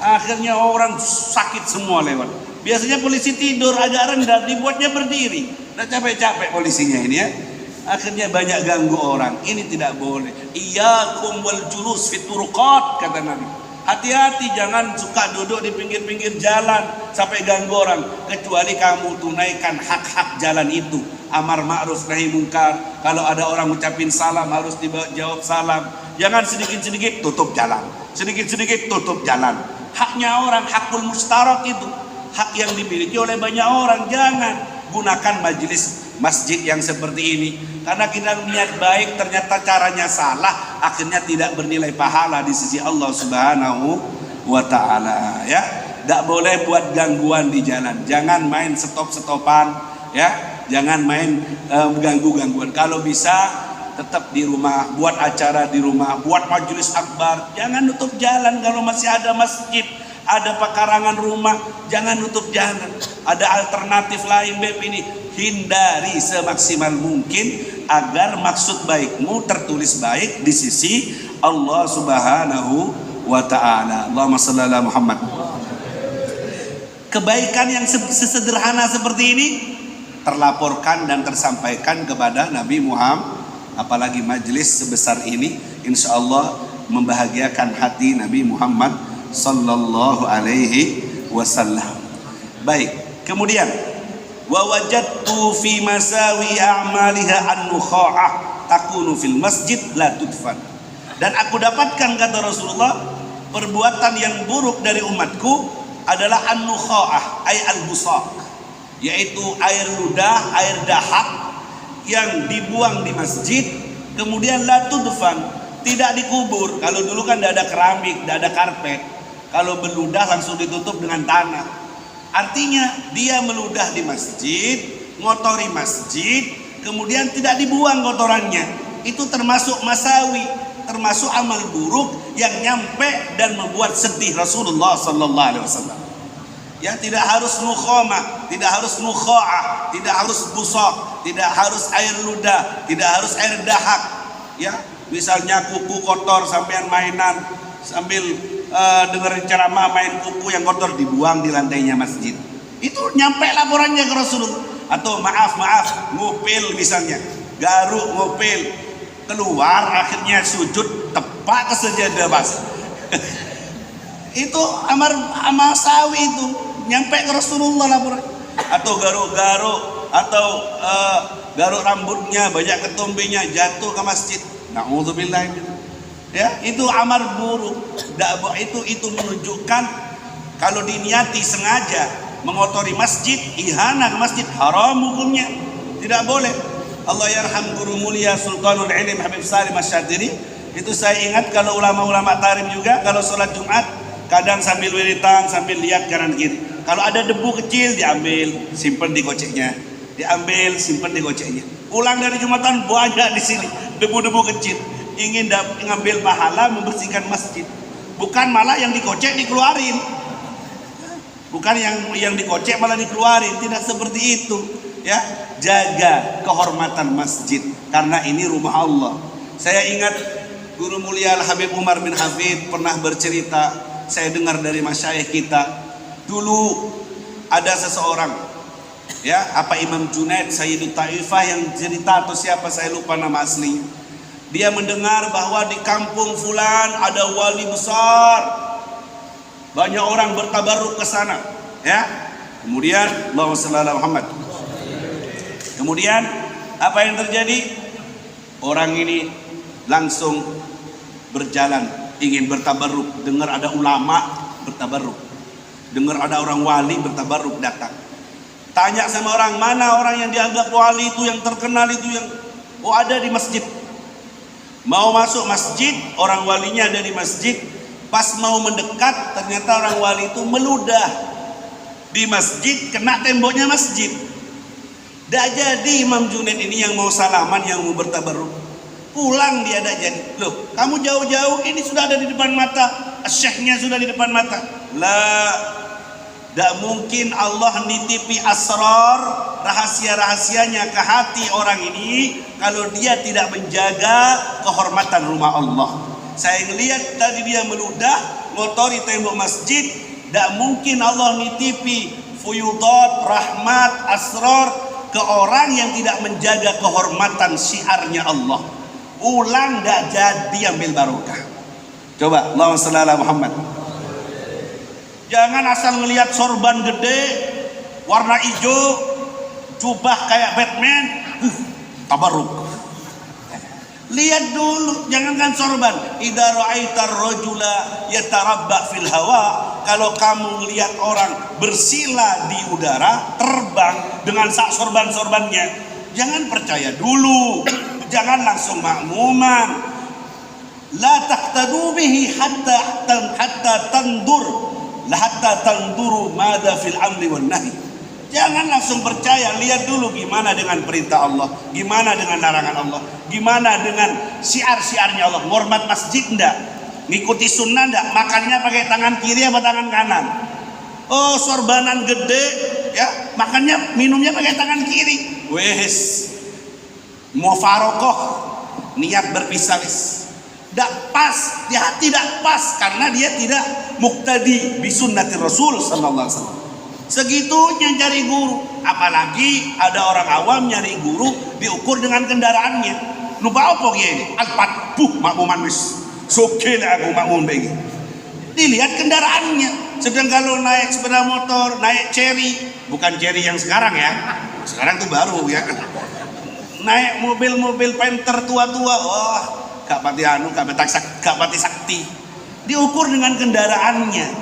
akhirnya orang sakit semua lewat. Biasanya polisi tidur agak rendah, dibuatnya berdiri, udah capek-capek polisinya ini ya, akhirnya banyak ganggu orang. Ini tidak boleh. Iyyakum wal julus fit turuqat, kata Nabi. Hati-hati, jangan suka duduk di pinggir-pinggir jalan sampai ganggu orang, kecuali kamu tunaikan hak-hak jalan itu. Amar ma'ruf nahi mungkar. Kalau ada orang ucapin salam harus dijawab salam. Jangan sedikit-sedikit tutup jalan, sedikit-sedikit tutup jalan. Haknya orang, hakul mustarak itu, hak yang dimiliki oleh banyak orang. Jangan gunakan majelis masjid yang seperti ini karena kita niat baik ternyata caranya salah, akhirnya tidak bernilai pahala di sisi Allah Subhanahu wa taala, ya. Tidak boleh buat gangguan di jalan, jangan main stop-stopan, ya, jangan main ganggu-gangguan. Kalau bisa tetap di rumah, buat acara di rumah, buat majelis akbar, jangan nutup jalan. Kalau masih ada masjid, ada pekarangan rumah, jangan nutup jalan. Ada alternatif lain, Beb, ini hindari semaksimal mungkin agar maksud baikmu tertulis baik di sisi Allah Subhanahu wa taala. Allahumma shalli ala Muhammad. Kebaikan yang sesederhana seperti ini terlaporkan dan tersampaikan kepada Nabi Muhammad, apalagi majelis sebesar ini insyaallah membahagiakan hati Nabi Muhammad sallallahu alaihi wasallam. Baik, kemudian wa wajadtu fi masawi a'maliha an-nukha'ah takunu fil masjid la tudfan. Dan aku dapatkan, kata Rasulullah, perbuatan yang buruk dari umatku adalah an-nukha'ah ay al-busaq, yaitu air ludah, air dahak yang dibuang di masjid kemudian la tudfan, tidak dikubur. Kalau dulu kan tidak ada keramik, tidak ada karpet, kalau meludah langsung ditutup dengan tanah. Artinya dia meludah di masjid, ngotori masjid, kemudian tidak dibuang kotorannya. Itu termasuk masawi, termasuk amal buruk yang nyampe dan membuat sedih Rasulullah sallallahu alaihi wasallam. Ya, tidak harus nukhama, tidak harus nukha'ah, tidak harus busok, tidak harus air ludah, tidak harus air dahak. Ya, misalnya kuku kotor sampean mainan sambil dengerin ceramah main kuku yang kotor, dibuang di lantainya masjid. Itu nyampe laporannya ke Rasulullah. Atau maaf ngupil, misalnya garuk ngupil keluar akhirnya sujud tepak ke sejadah bas. Itu amal sawi, itu nyampe ke Rasulullah laporan. Atau garuk-garuk, atau garuk rambutnya banyak ketumbenya jatuh ke masjid, na'udzubillah. Ya, itu amar buruk. Itu menunjukkan kalau diniati sengaja mengotori masjid, ihana ke masjid, haram hukumnya, tidak boleh. Allah yarham guru mulia Sultanul Ilm Habib Salim Asy-Syadzili, itu saya ingat kalau ulama-ulama tarim juga kalau sholat Jumat kadang sambil wiritan sambil lihat kanan kiri. Kalau ada debu kecil diambil, simpan di goceknya, diambil, simpan di goceknya. Pulang dari Jumatan banyak di sini debu-debu kecil. Ingin ngambil pahala membersihkan masjid, bukan malah yang dikocek dikeluarin, bukan yang dikocek malah dikeluarin. Tidak seperti itu, ya. Jaga kehormatan masjid karena ini rumah Allah. Saya ingat guru mulia Al Habib Umar bin Hafid pernah bercerita, saya dengar dari masyayikh kita dulu, ada seseorang, ya, apa Imam Junaid Sayyidut Taifah yang cerita, atau siapa saya lupa nama aslinya. Dia mendengar bahwa di kampung fulan ada wali besar, banyak orang bertabarruk ke sana, ya. Kemudian Allahumma shalli ala Muhammad. Kemudian apa yang terjadi? Orang ini langsung berjalan ingin bertabarruk, dengar ada ulama bertabarruk, dengar ada orang wali bertabarruk, datang. Tanya sama orang, mana orang yang dianggap wali itu, yang terkenal itu, yang ada di masjid. Mau masuk masjid, orang walinya ada di masjid. Pas mau mendekat, ternyata orang wali itu meludah di masjid, kena temboknya masjid. Dah jadi Imam Junaid ini yang mau salaman, yang mau bertabarruk, pulang dia dah jadi. Loh, kamu jauh-jauh, ini sudah ada di depan mata, syekhnya sudah di depan mata. Lah, tak mungkin Allah nitipi asrar, rahasia-rahasianya ke hati orang ini kalau dia tidak menjaga kehormatan rumah Allah. Saya ngelihat tadi dia meludah, ngotori tembok masjid. Tak mungkin Allah nitipi fuyudat, rahmat, asrar ke orang yang tidak menjaga kehormatan syiarnya Allah. Ulang tak jadi ambil barokah. Coba, Allahumma shalli ala Muhammad. Jangan asal ngelihat sorban gede, warna hijau, jubah kayak Batman, tabarruk. Lihat dulu, jangankan sorban. Idza ra'aitar rajula yatarabba fil hawa, kalau kamu melihat orang bersila di udara, terbang dengan sak sorban-sorbannya, jangan percaya dulu, jangan langsung makmuman. La taqtadu bihi hatta tandur. Hatta tanduru mada fil amri wan nahi. Jangan langsung percaya, lihat dulu gimana dengan perintah Allah, gimana dengan larangan Allah, gimana dengan syiar-syiarnya Allah. Hormat masjid enggak? Ngikuti sunnah enggak? Makannya pakai tangan kiri apa tangan kanan? Oh, sorbanan gede ya, makannya minumnya pakai tangan kiri. Wes, mau farokoh, niat berpisah wis. Tidak pas, dia tidak pas karena dia tidak muqtadi bi sunnati Rasul sallallahu alaihi wasallam. Segitunya cari guru, apalagi ada orang awam nyari guru diukur dengan kendaraannya. Lupa apa ini? Alpat, makmuman wis. Soke lah aku makmum begi. Dilihat kendaraannya. Sedang kalau naik sepeda motor, naik cherry, bukan cherry yang sekarang ya. Sekarang tuh baru ya. Naik mobil-mobil Panther tua-tua, wah, gak pati sakti. Diukur dengan kendaraannya.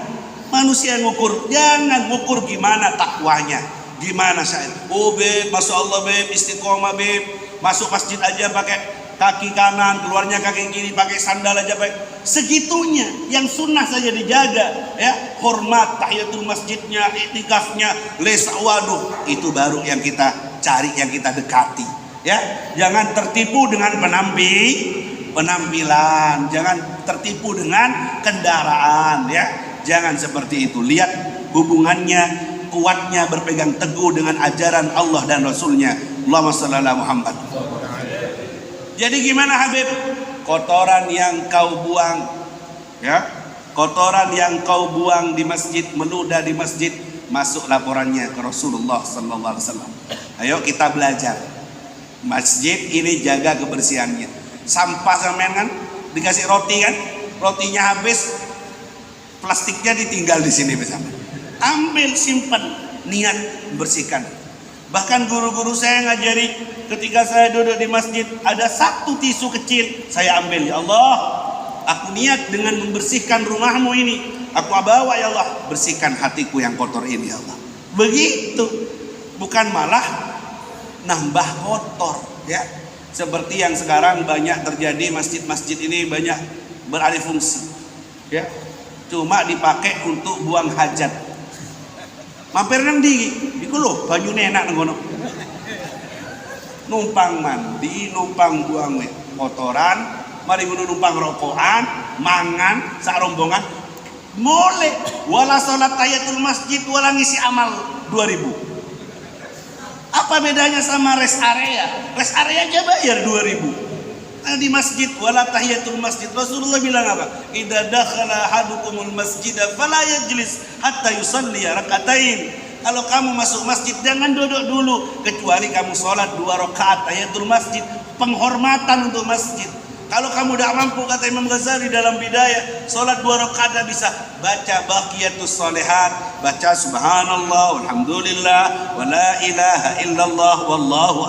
Manusia yang ngukur, jangan ngukur gimana takwanya, gimana saya. Oh beb, masya Allah beb, istiqomah beb, masuk masjid aja pakai kaki kanan, keluarnya kaki kiri, pakai sandal aja pakai. Segitunya, yang sunnah saja dijaga, ya, hormat tahiyatul masjidnya, iktikafnya, lesa, waduh, itu baru yang kita cari, yang kita dekati, ya. Jangan tertipu dengan penampilan, jangan tertipu dengan kendaraan, ya. Jangan seperti itu. Lihat hubungannya, kuatnya berpegang teguh dengan ajaran Allah dan Rasulnya. Allahumma shalli ala Muhammad. Jadi gimana Habib? Kotoran yang kau buang, ya, kotoran yang kau buang di masjid, meludah di masjid, masuk laporannya ke Rasulullah sallallahu alaihi wasallam. Ayo kita belajar. Masjid ini jaga kebersihannya. Sampah sampean kan dikasih roti kan, rotinya habis, plastiknya ditinggal di sini bersama. Ambil, simpan, niat bersihkan. Bahkan guru-guru saya ngajari, ketika saya duduk di masjid, ada satu tisu kecil, saya ambil. Ya Allah, aku niat dengan membersihkan rumahmu ini. Aku bawa, ya Allah, bersihkan hatiku yang kotor ini, ya Allah. Begitu, bukan malah nambah kotor, ya. Seperti yang sekarang banyak terjadi, masjid-masjid ini banyak beralih fungsi, ya. Cuma dipakai untuk buang hajat. Mampir nang ndi iku lho banyune enak ngono. Numpang mandi, numpang buang kotoran, mari ngono numpang rokokan, mangan sak rombongan. Molek wala salat tahiyatul masjid wala ngisi amal 2000. Apa bedanya sama rest area? Rest area aja bayar 2000. Nah, di masjid wala tahiyatul masjid, Rasulullah bilang apa? Idza dakhala ahadukumul masjid fala yajlis hatta yusalli rakaatain. Kalau kamu masuk masjid jangan duduk dulu kecuali kamu sholat 2 rakaat tahiyatul masjid, penghormatan untuk masjid. Kalau kamu tidak mampu, kata Imam Ghazali dalam Bidayah, sholat 2 rakaat bisa, baca baqiyatus sholihat, baca subhanallah walhamdulillah wala ilaha illallah wallahu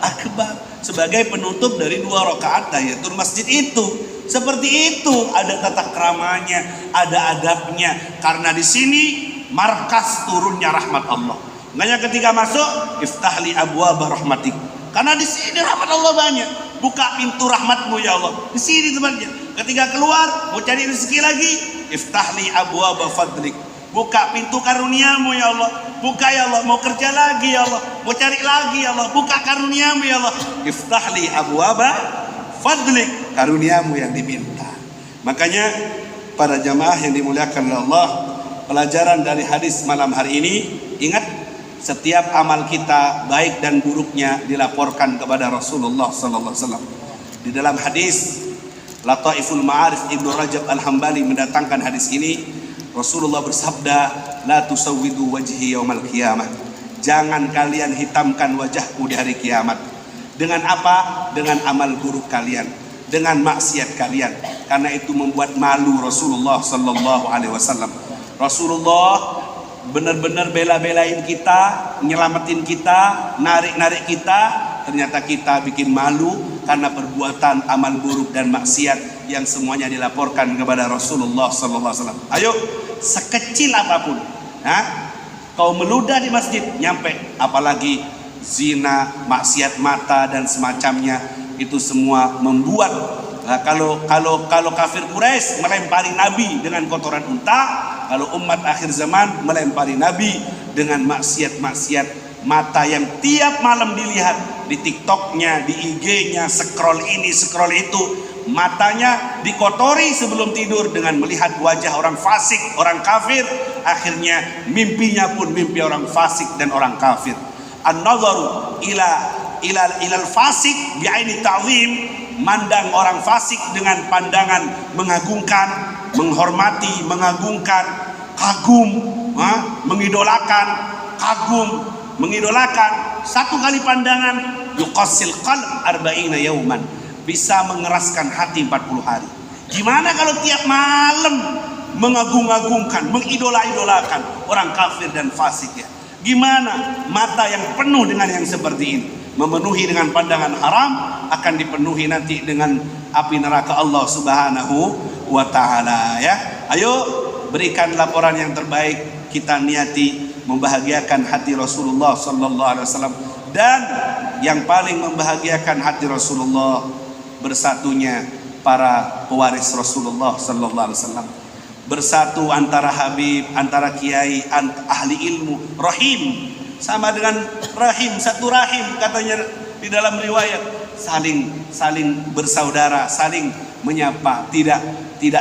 akbar sebagai penutup dari 2 rakaat tahiyatul masjid itu. Seperti itu, ada tata keramanya, ada adabnya. Karena di sini markas turunnya rahmat Allah. Makanya ketika masuk, iftahli abwaaba rahmatik. Karena di sini rahmat Allah banyak. Buka pintu rahmatmu ya Allah. Di sini tempatnya. Ketika keluar, mau cari rezeki lagi, iftahli abwaaba fadlik. Buka pintu karuniamu ya Allah. Buka ya Allah. Mau kerja lagi ya Allah. Mau cari lagi ya Allah. Buka karuniamu ya Allah. Iftahli abwaaba fadlik. Karuniamu yang diminta. Makanya para jamaah yang dimuliakan oleh Allah, pelajaran dari hadis malam hari ini, ingat, setiap amal kita baik dan buruknya dilaporkan kepada Rasulullah sallallahu alaihi wasallam. Di dalam hadis Lataiful Ma'arif Ibnu Rajab Al-Hambali mendatangkan hadis ini, Rasulullah bersabda, la tusawwidu wajhi yaumal qiyamah. Jangan kalian hitamkan wajahku di hari kiamat. Dengan apa? Dengan amal buruk kalian, dengan maksiat kalian. Karena itu membuat malu Rasulullah sallallahu alaihi wasallam. Rasulullah benar-benar bela-belain kita, nyelamatin kita, narik-narik kita. Ternyata kita bikin malu karena perbuatan amal buruk dan maksiat yang semuanya dilaporkan kepada Rasulullah SAW. Ayo, sekecil apapun, kau meludah di masjid nyampe, apalagi zina, maksiat mata dan semacamnya, itu semua membuat. Nah, kalau kafir Quraisy melempari Nabi dengan kotoran unta, kalau umat akhir zaman melempari Nabi dengan maksiat-maksiat mata yang tiap malam dilihat di TikToknya, di IG-nya, scroll ini, scroll itu. Matanya dikotori sebelum tidur dengan melihat wajah orang fasik, orang kafir. Akhirnya mimpinya pun mimpi orang fasik dan orang kafir. An-nadharu ilal fasik bi'aini ta'zim. Mandang orang fasik dengan pandangan mengagungkan, menghormati, mengagungkan, kagum, mengidolakan, kagum, mengidolakan. Satu kali pandangan, yuqassil qalb arba'ina yauman, bisa mengeraskan hati 40 hari. Gimana kalau tiap malam mengagung-agungkan, mengidola-idolakan orang kafir dan fasik ya? Gimana mata yang penuh dengan yang seperti ini? Memenuhi dengan pandangan haram, akan dipenuhi nanti dengan api neraka Allah Subhanahu wa taala ya. Ayo berikan laporan yang terbaik, kita niati membahagiakan hati Rasulullah sallallahu alaihi wasallam. Dan yang paling membahagiakan hati Rasulullah, bersatunya para pewaris Rasulullah sallallahu alaihi wasallam. Bersatu antara habib, antara kiai, ahli ilmu, rahim. Sama dengan rahim, satu rahim katanya di dalam riwayat. Saling bersaudara, saling menyapa, tidak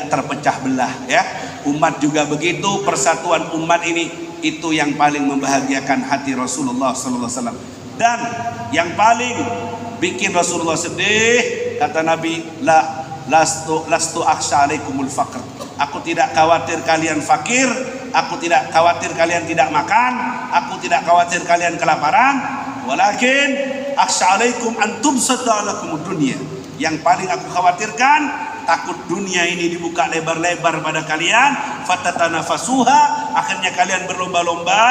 terpecah belah ya. Umat juga begitu, persatuan umat ini itu yang paling membahagiakan hati Rasulullah sallallahu alaihi wasallam. Dan yang paling bikin Rasulullah sedih, kata Nabi, lastu akhsha alaikumul faqr. Aku tidak khawatir kalian fakir, aku tidak khawatir kalian tidak makan, aku tidak khawatir kalian kelaparan, walakin akhsha alaikum an tubsata lakumud dunya. Yang paling aku khawatirkan, takut dunia ini dibuka lebar-lebar pada kalian, fatatanafasuha, akhirnya kalian berlomba-lomba.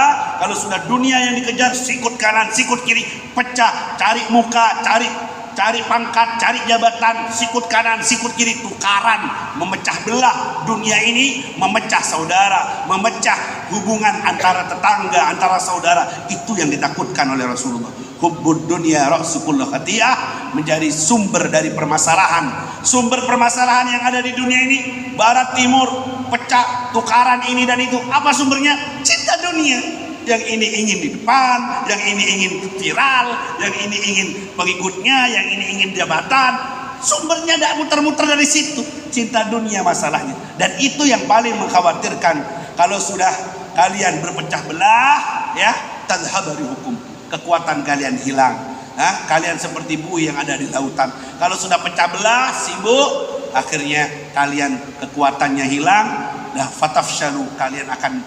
Kalau sudah dunia yang dikejar, sikut kanan, sikut kiri, pecah, cari muka, cari pangkat, cari jabatan, sikut kanan, sikut kiri, tukaran, memecah belah dunia ini, memecah saudara, memecah hubungan antara tetangga, antara saudara. Itu yang ditakutkan oleh Rasulullah. Hubbud dunya ra'su kulli khati'ah, menjadi sumber dari permasalahan. Sumber permasalahan yang ada di dunia ini, barat timur, pecah, tukaran ini dan itu. Apa sumbernya? Cinta dunia. Yang ini ingin di depan, yang ini ingin viral, yang ini ingin pengikutnya, yang ini ingin jabatan. Sumbernya tidak muter-muter dari situ. Cinta dunia masalahnya. Dan itu yang paling mengkhawatirkan. Kalau sudah kalian berpecah belah, ya, tadhhabari hukum. Kekuatan kalian hilang. Kalian seperti buih yang ada di lautan. Kalau sudah pecah belah, sibuk, akhirnya kalian kekuatannya hilang. Dah fatafshalu, kalian akan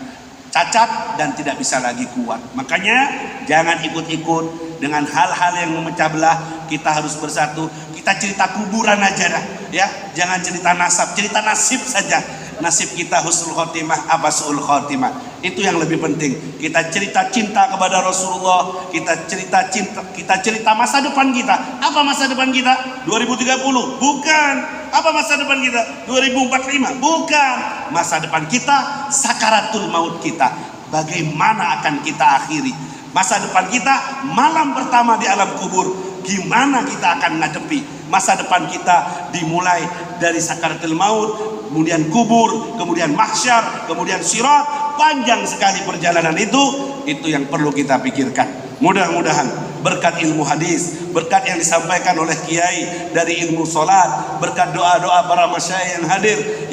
cacat dan tidak bisa lagi kuat. Makanya jangan ikut-ikut dengan hal-hal yang memecah belah. Kita harus bersatu. Kita cerita kuburan aja dah, ya. Jangan cerita nasab, cerita nasib saja. Nasib kita husnul khotimah apa su'ul khotimah. Itu yang lebih penting. Kita cerita cinta kepada Rasulullah, kita cerita cinta, kita cerita masa depan kita. Apa masa depan kita? 2030? Bukan. Apa masa depan kita? 2045? Bukan. Masa depan kita sakaratul maut kita. Bagaimana akan kita akhiri? Masa depan kita malam pertama di alam kubur. Gimana kita akan ngadepi? Masa depan kita dimulai dari sakaratul maut, kemudian kubur, kemudian mahsyar, kemudian sirat. Panjang sekali perjalanan itu yang perlu kita pikirkan. Mudah-mudahan berkat ilmu hadis, berkat yang disampaikan oleh kiai dari ilmu solat, berkat doa-doa para masyayikh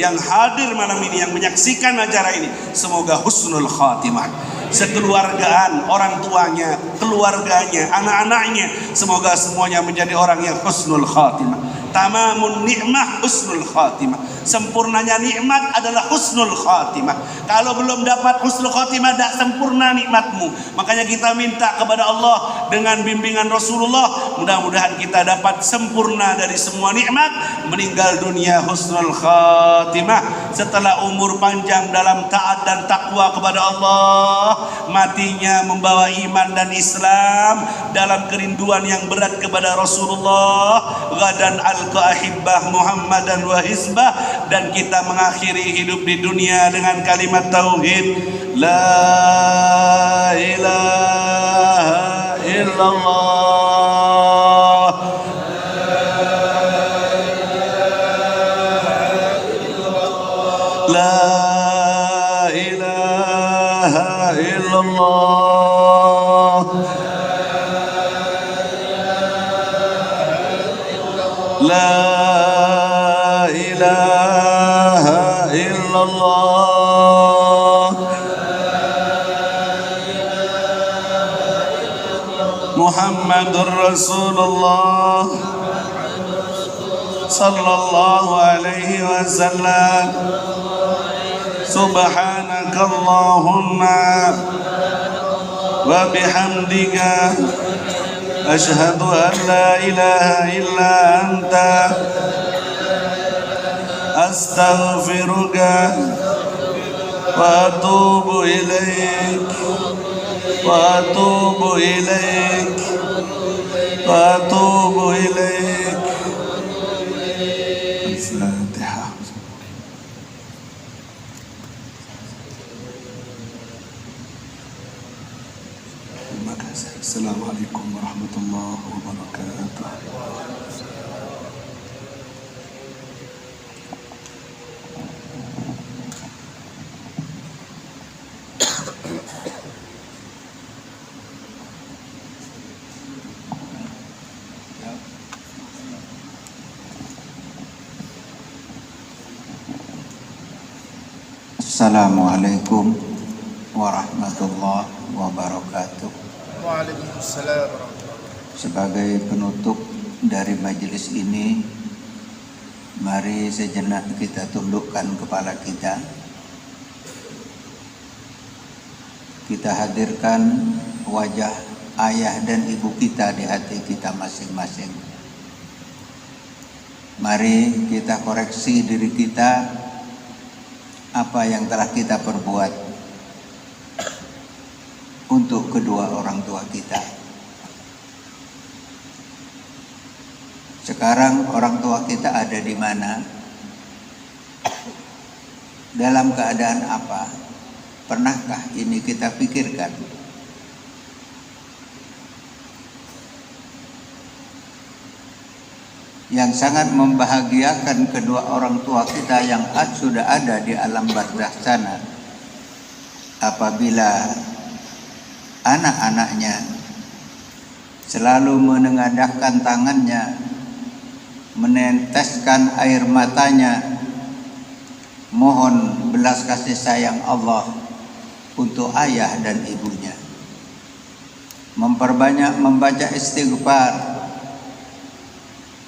yang hadir malam ini, yang menyaksikan acara ini, semoga husnul khatimah. Sekeluargaan, orang tuanya, keluarganya, anak-anaknya, semoga semuanya menjadi orang yang husnul khatimah. Tamamun ni'mah husnul khatimah. Sempurnanya nikmat adalah husnul khatimah. Kalau belum dapat husnul khatimah, tidak sempurna nikmatmu. Makanya kita minta kepada Allah dengan bimbingan Rasulullah, mudah-mudahan kita dapat sempurna dari semua nikmat, meninggal dunia husnul khatimah, setelah umur panjang dalam taat dan takwa kepada Allah, matinya membawa iman dan Islam dalam kerinduan yang berat kepada Rasulullah, ghadan al-ahibbah Muhammadan wa hizbah, dan kita mengakhiri hidup di dunia dengan kalimat tauhid, la ilaha illallah, la ilaha illallah, la ilaha illallah, Muhammadur Rasulullah sallallahu alaihi wasallam. Subhanakallahumma wa bihamdika asyhadu an la ilaha illa anta astaghfiruka wa atubu ilaik wa atubu ilaik wa atubu ilaik. Al-Fatihah. Terima kasih. Assalamualaikum warahmatullahi wabarakatuh. Assalamualaikum warahmatullahi wabarakatuh. Waalaikumsalam warahmatullahi. Sebagai penutup dari majelis ini, mari sejenak kita tundukkan kepala kita. Kita hadirkan wajah ayah dan ibu kita di hati kita masing-masing. Mari kita koreksi diri kita, apa yang telah kita perbuat untuk kedua orang tua kita. Sekarang orang tua kita ada di mana? Dalam keadaan apa? Pernahkah ini kita pikirkan? Yang sangat membahagiakan kedua orang tua kita yang sudah ada di alam barzakh sana, apabila anak-anaknya selalu menengadahkan tangannya, meneteskan air matanya, mohon belas kasih sayang Allah untuk ayah dan ibunya, memperbanyak membaca istighfar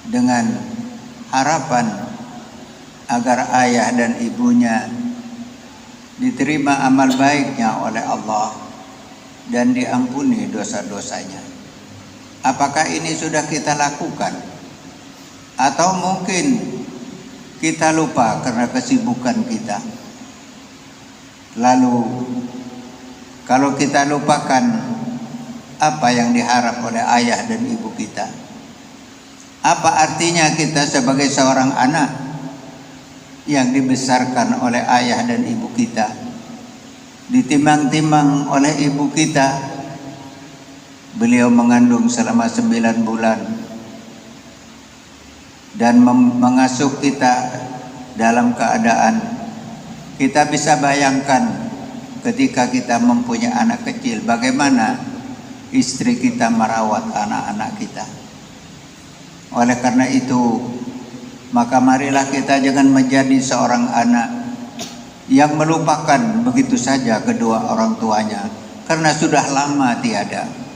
dengan harapan agar ayah dan ibunya diterima amal baiknya oleh Allah dan diampuni dosa-dosanya. Apakah ini sudah kita lakukan? Atau mungkin kita lupa karena kesibukan kita? Lalu kalau kita lupakan apa yang diharap oleh ayah dan ibu kita, apa artinya kita sebagai seorang anak yang dibesarkan oleh ayah dan ibu kita, ditimang-timang oleh ibu kita. Beliau mengandung selama 9 bulan dan mengasuh kita dalam keadaan kita bisa bayangkan ketika kita mempunyai anak kecil, bagaimana istri kita merawat anak-anak kita. Oleh karena itu, maka marilah kita jangan menjadi seorang anak yang melupakan begitu saja kedua orang tuanya karena sudah lama tiada.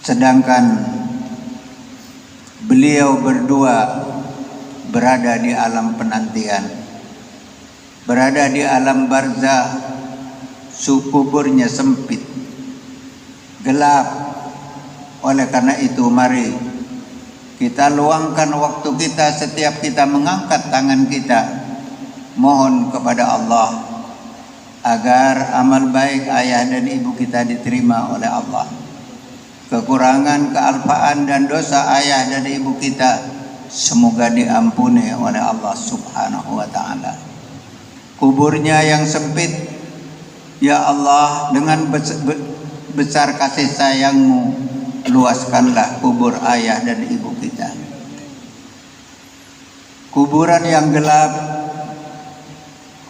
Sedangkan beliau berdua berada di alam penantian, berada di alam barzah, kuburnya sempit, gelap. Oleh karena itu, mari kita luangkan waktu kita setiap kita mengangkat tangan kita, mohon kepada Allah agar amal baik ayah dan ibu kita diterima oleh Allah. Kekurangan, kealpaan dan dosa ayah dan ibu kita semoga diampuni oleh Allah Subhanahu wa ta'ala. Kuburnya yang sempit, ya Allah, dengan besar kasih sayang-Mu, luaskanlah kubur ayah dan ibu kita. Kuburan yang gelap,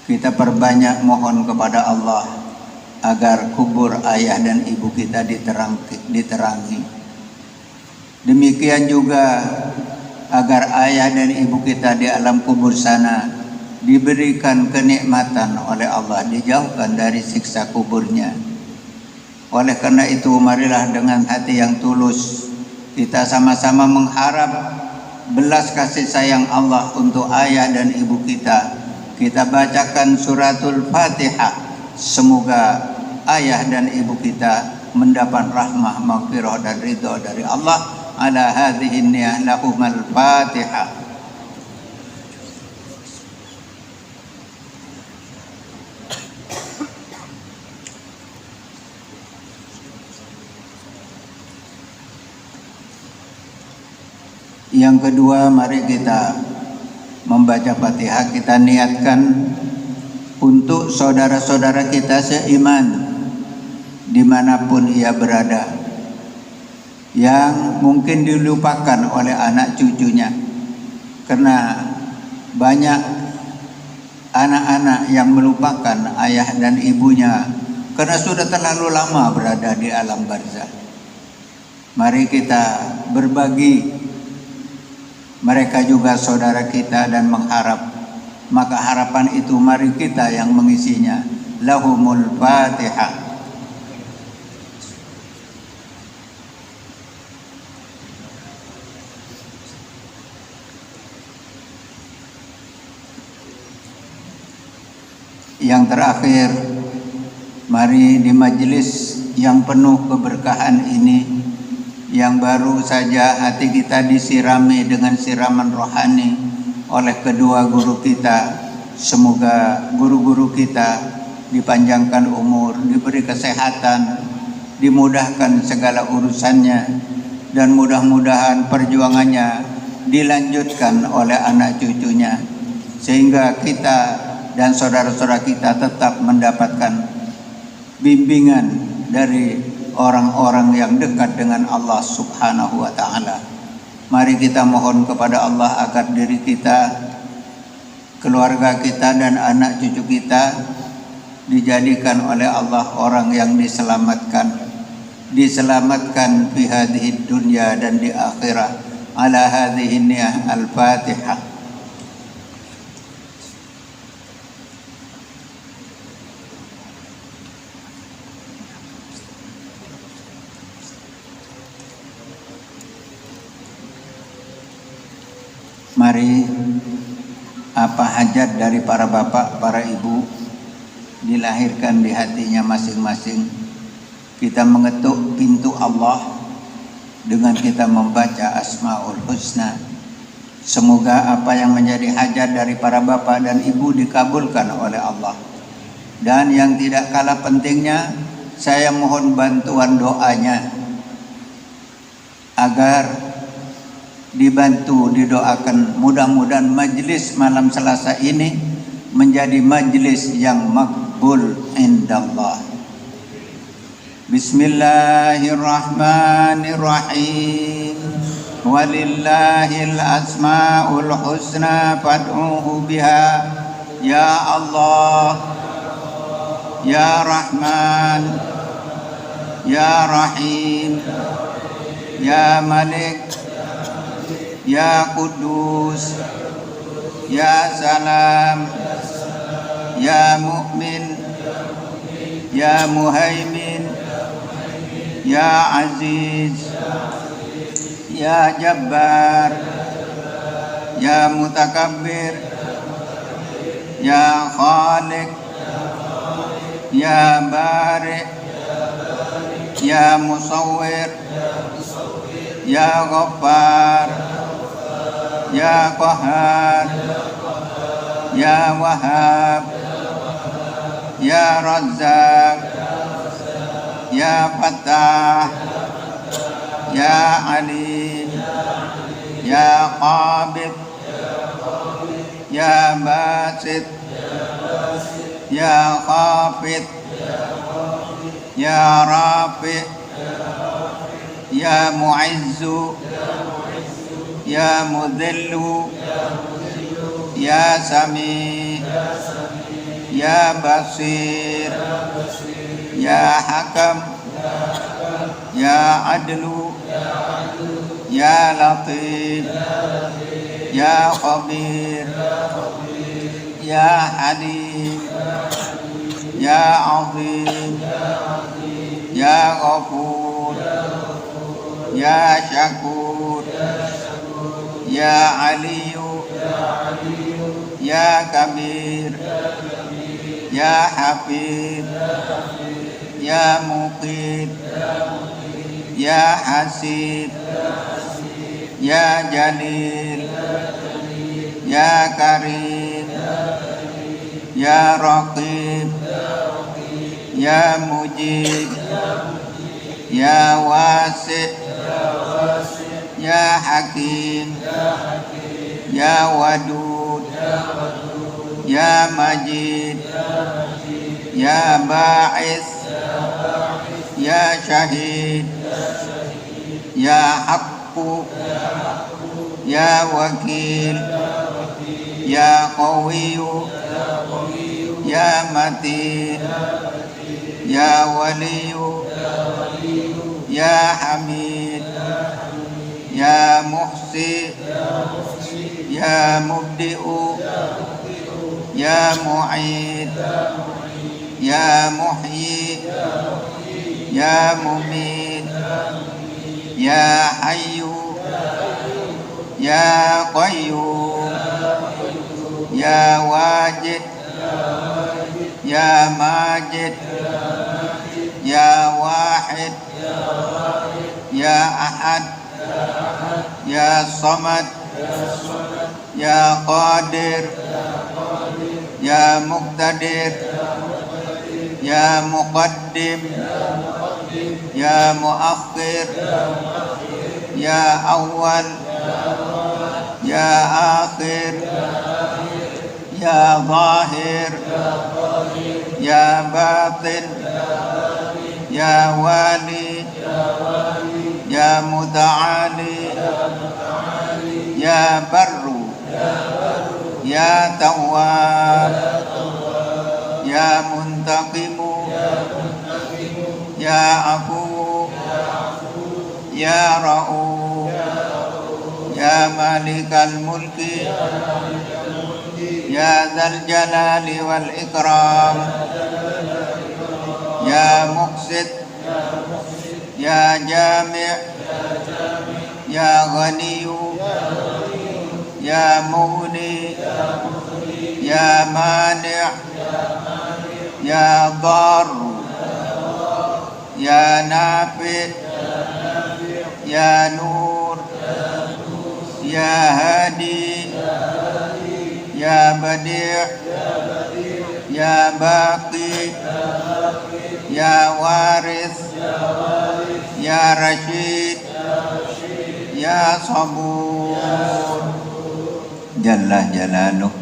kita perbanyak mohon kepada Allah agar kubur ayah dan ibu kita diterangi. Demikian juga agar ayah dan ibu kita di alam kubur sana diberikan kenikmatan oleh Allah, dijauhkan dari siksa kuburnya. Oleh karena itu, marilah dengan hati yang tulus kita sama-sama mengharap belas kasih sayang Allah untuk ayah dan ibu kita. Kita bacakan suratul Fatihah, semoga ayah dan ibu kita mendapat rahmah, maghfirah dan ridha dari Allah. Ala hadhihi niyah lahumul Fatihah. Yang kedua, mari kita membaca Fatihah, kita niatkan untuk saudara-saudara kita seiman dimanapun ia berada, yang mungkin dilupakan oleh anak cucunya, karena banyak anak-anak yang melupakan ayah dan ibunya karena sudah terlalu lama berada di alam barzah. Mari kita berbagi, mereka juga saudara kita dan mengharap, maka harapan itu mari kita yang mengisinya. Lahumul Fatihah. Yang terakhir, mari di majelis yang penuh keberkahan ini, yang baru saja hati kita disirami dengan siraman rohani oleh kedua guru kita, semoga guru-guru kita dipanjangkan umur, diberi kesehatan, dimudahkan segala urusannya, dan mudah-mudahan perjuangannya dilanjutkan oleh anak cucunya, sehingga kita dan saudara-saudara kita tetap mendapatkan bimbingan dari orang-orang yang dekat dengan Allah Subhanahu wa ta'ala. Mari kita mohon kepada Allah agar diri kita, keluarga kita dan anak cucu kita dijadikan oleh Allah orang yang diselamatkan fi hadhihi dunya dan di akhirat. Ala hadhihi niyah al-Fatihah. Mari apa hajat dari para bapak, para ibu dilahirkan di hatinya masing-masing. Kita mengetuk pintu Allah dengan kita membaca Asmaul Husna. Semoga apa yang menjadi hajat dari para bapak dan ibu dikabulkan oleh Allah. Dan yang tidak kalah pentingnya, saya mohon bantuan doanya agar dibantu, didoakan. Mudah-mudahan majlis malam Selasa ini menjadi majlis yang makbul indallah. Bismillahirrahmanirrahim. Walillahil asmaul husna fad'uhu biha. Ya Allah, Ya Rahman, Ya Rahim, Ya Malik, Ya Kudus, Ya Salam, Ya Mu'min, Ya Muhaimin, Ya Aziz, Ya Jabbar, Ya Mutakabbir, Ya Khaliq, Ya Bari', Ya Musawwir, Ya Ghaffar, Ya Qahhar, Ya Wahhab, Ya Razzaq, Ya Fattah, Ya Alim, Ya Qabid, Ya Basit, Ya Khafid, Ya Rafi', Ya Mu'izzu, Ya Mudhillu, Ya Sami', Ya Basir, Ya Hakam, Ya Adlu, Ya Latif, Ya Khabir, Ya Halim, Ya Azim, Ya Ghafur, Ya Syakur, Ya Aliyu, Ya Kabir, Ya Hafid, Ya Muqit, Ya Hasib, Ya Jalil, Ya Karim, Ya Raqib, Ya Mujib, Ya Wasi', Ya Hakim, Ya Wadud, Ya Majid, Ya Ba'is, Ya Syahid, Ya Haqqu, Ya Wakil, Ya Qawiyu, Ya Matin, Ya Waliyu, Ya Hamid, Ya Muhsi, Ya Mubdi'u, Ya Mu'id, Ya Muhyi, Ya Mumit, Ya Hayyu, Ya Qayyum, Ya Wajid, Ya Majid, Ya Wahid, Ya Ahad, Ya Samad, Ya Qadir, Ya Muqtadir, Ya Muqaddim, Ya Muakhir, Ya Awal, Ya Akhir, Ya Zahir, Ya Batin, Ya Wali, Ya Muta'ali, Ya Barru, Ya Tawwab, Ya Muntaqimu, Ya Afu, Ya Ra'uf, Ya Malikal Mulki, Ya Dzal Jalali wal Ikram, Ya Muqsit, Ya Jami', Ya Ghaniyu, Ya Mughni, Ya Mani', Ya Dar, Ya Nafi', Ya Nur, Ya Hadi, Ya Badi', Ya Baqi, Ya Waris, Ya Rashid, Ya Sabur. Jalla Jalaluh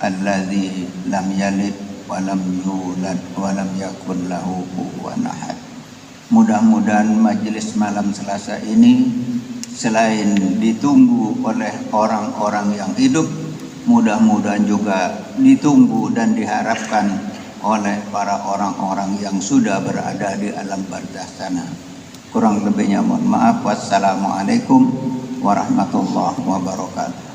Alladzi lam yalid wa lam yulad wa lam yakun lahu kufuwan ahad. Mudah-mudahan majelis malam Selasa ini selain ditunggu oleh orang-orang yang hidup, mudah-mudahan juga ditunggu dan diharapkan oleh para orang-orang yang sudah berada di alam barzakh sana. Kurang lebihnya mohon maaf. Wassalamualaikum warahmatullahi wabarakatuh.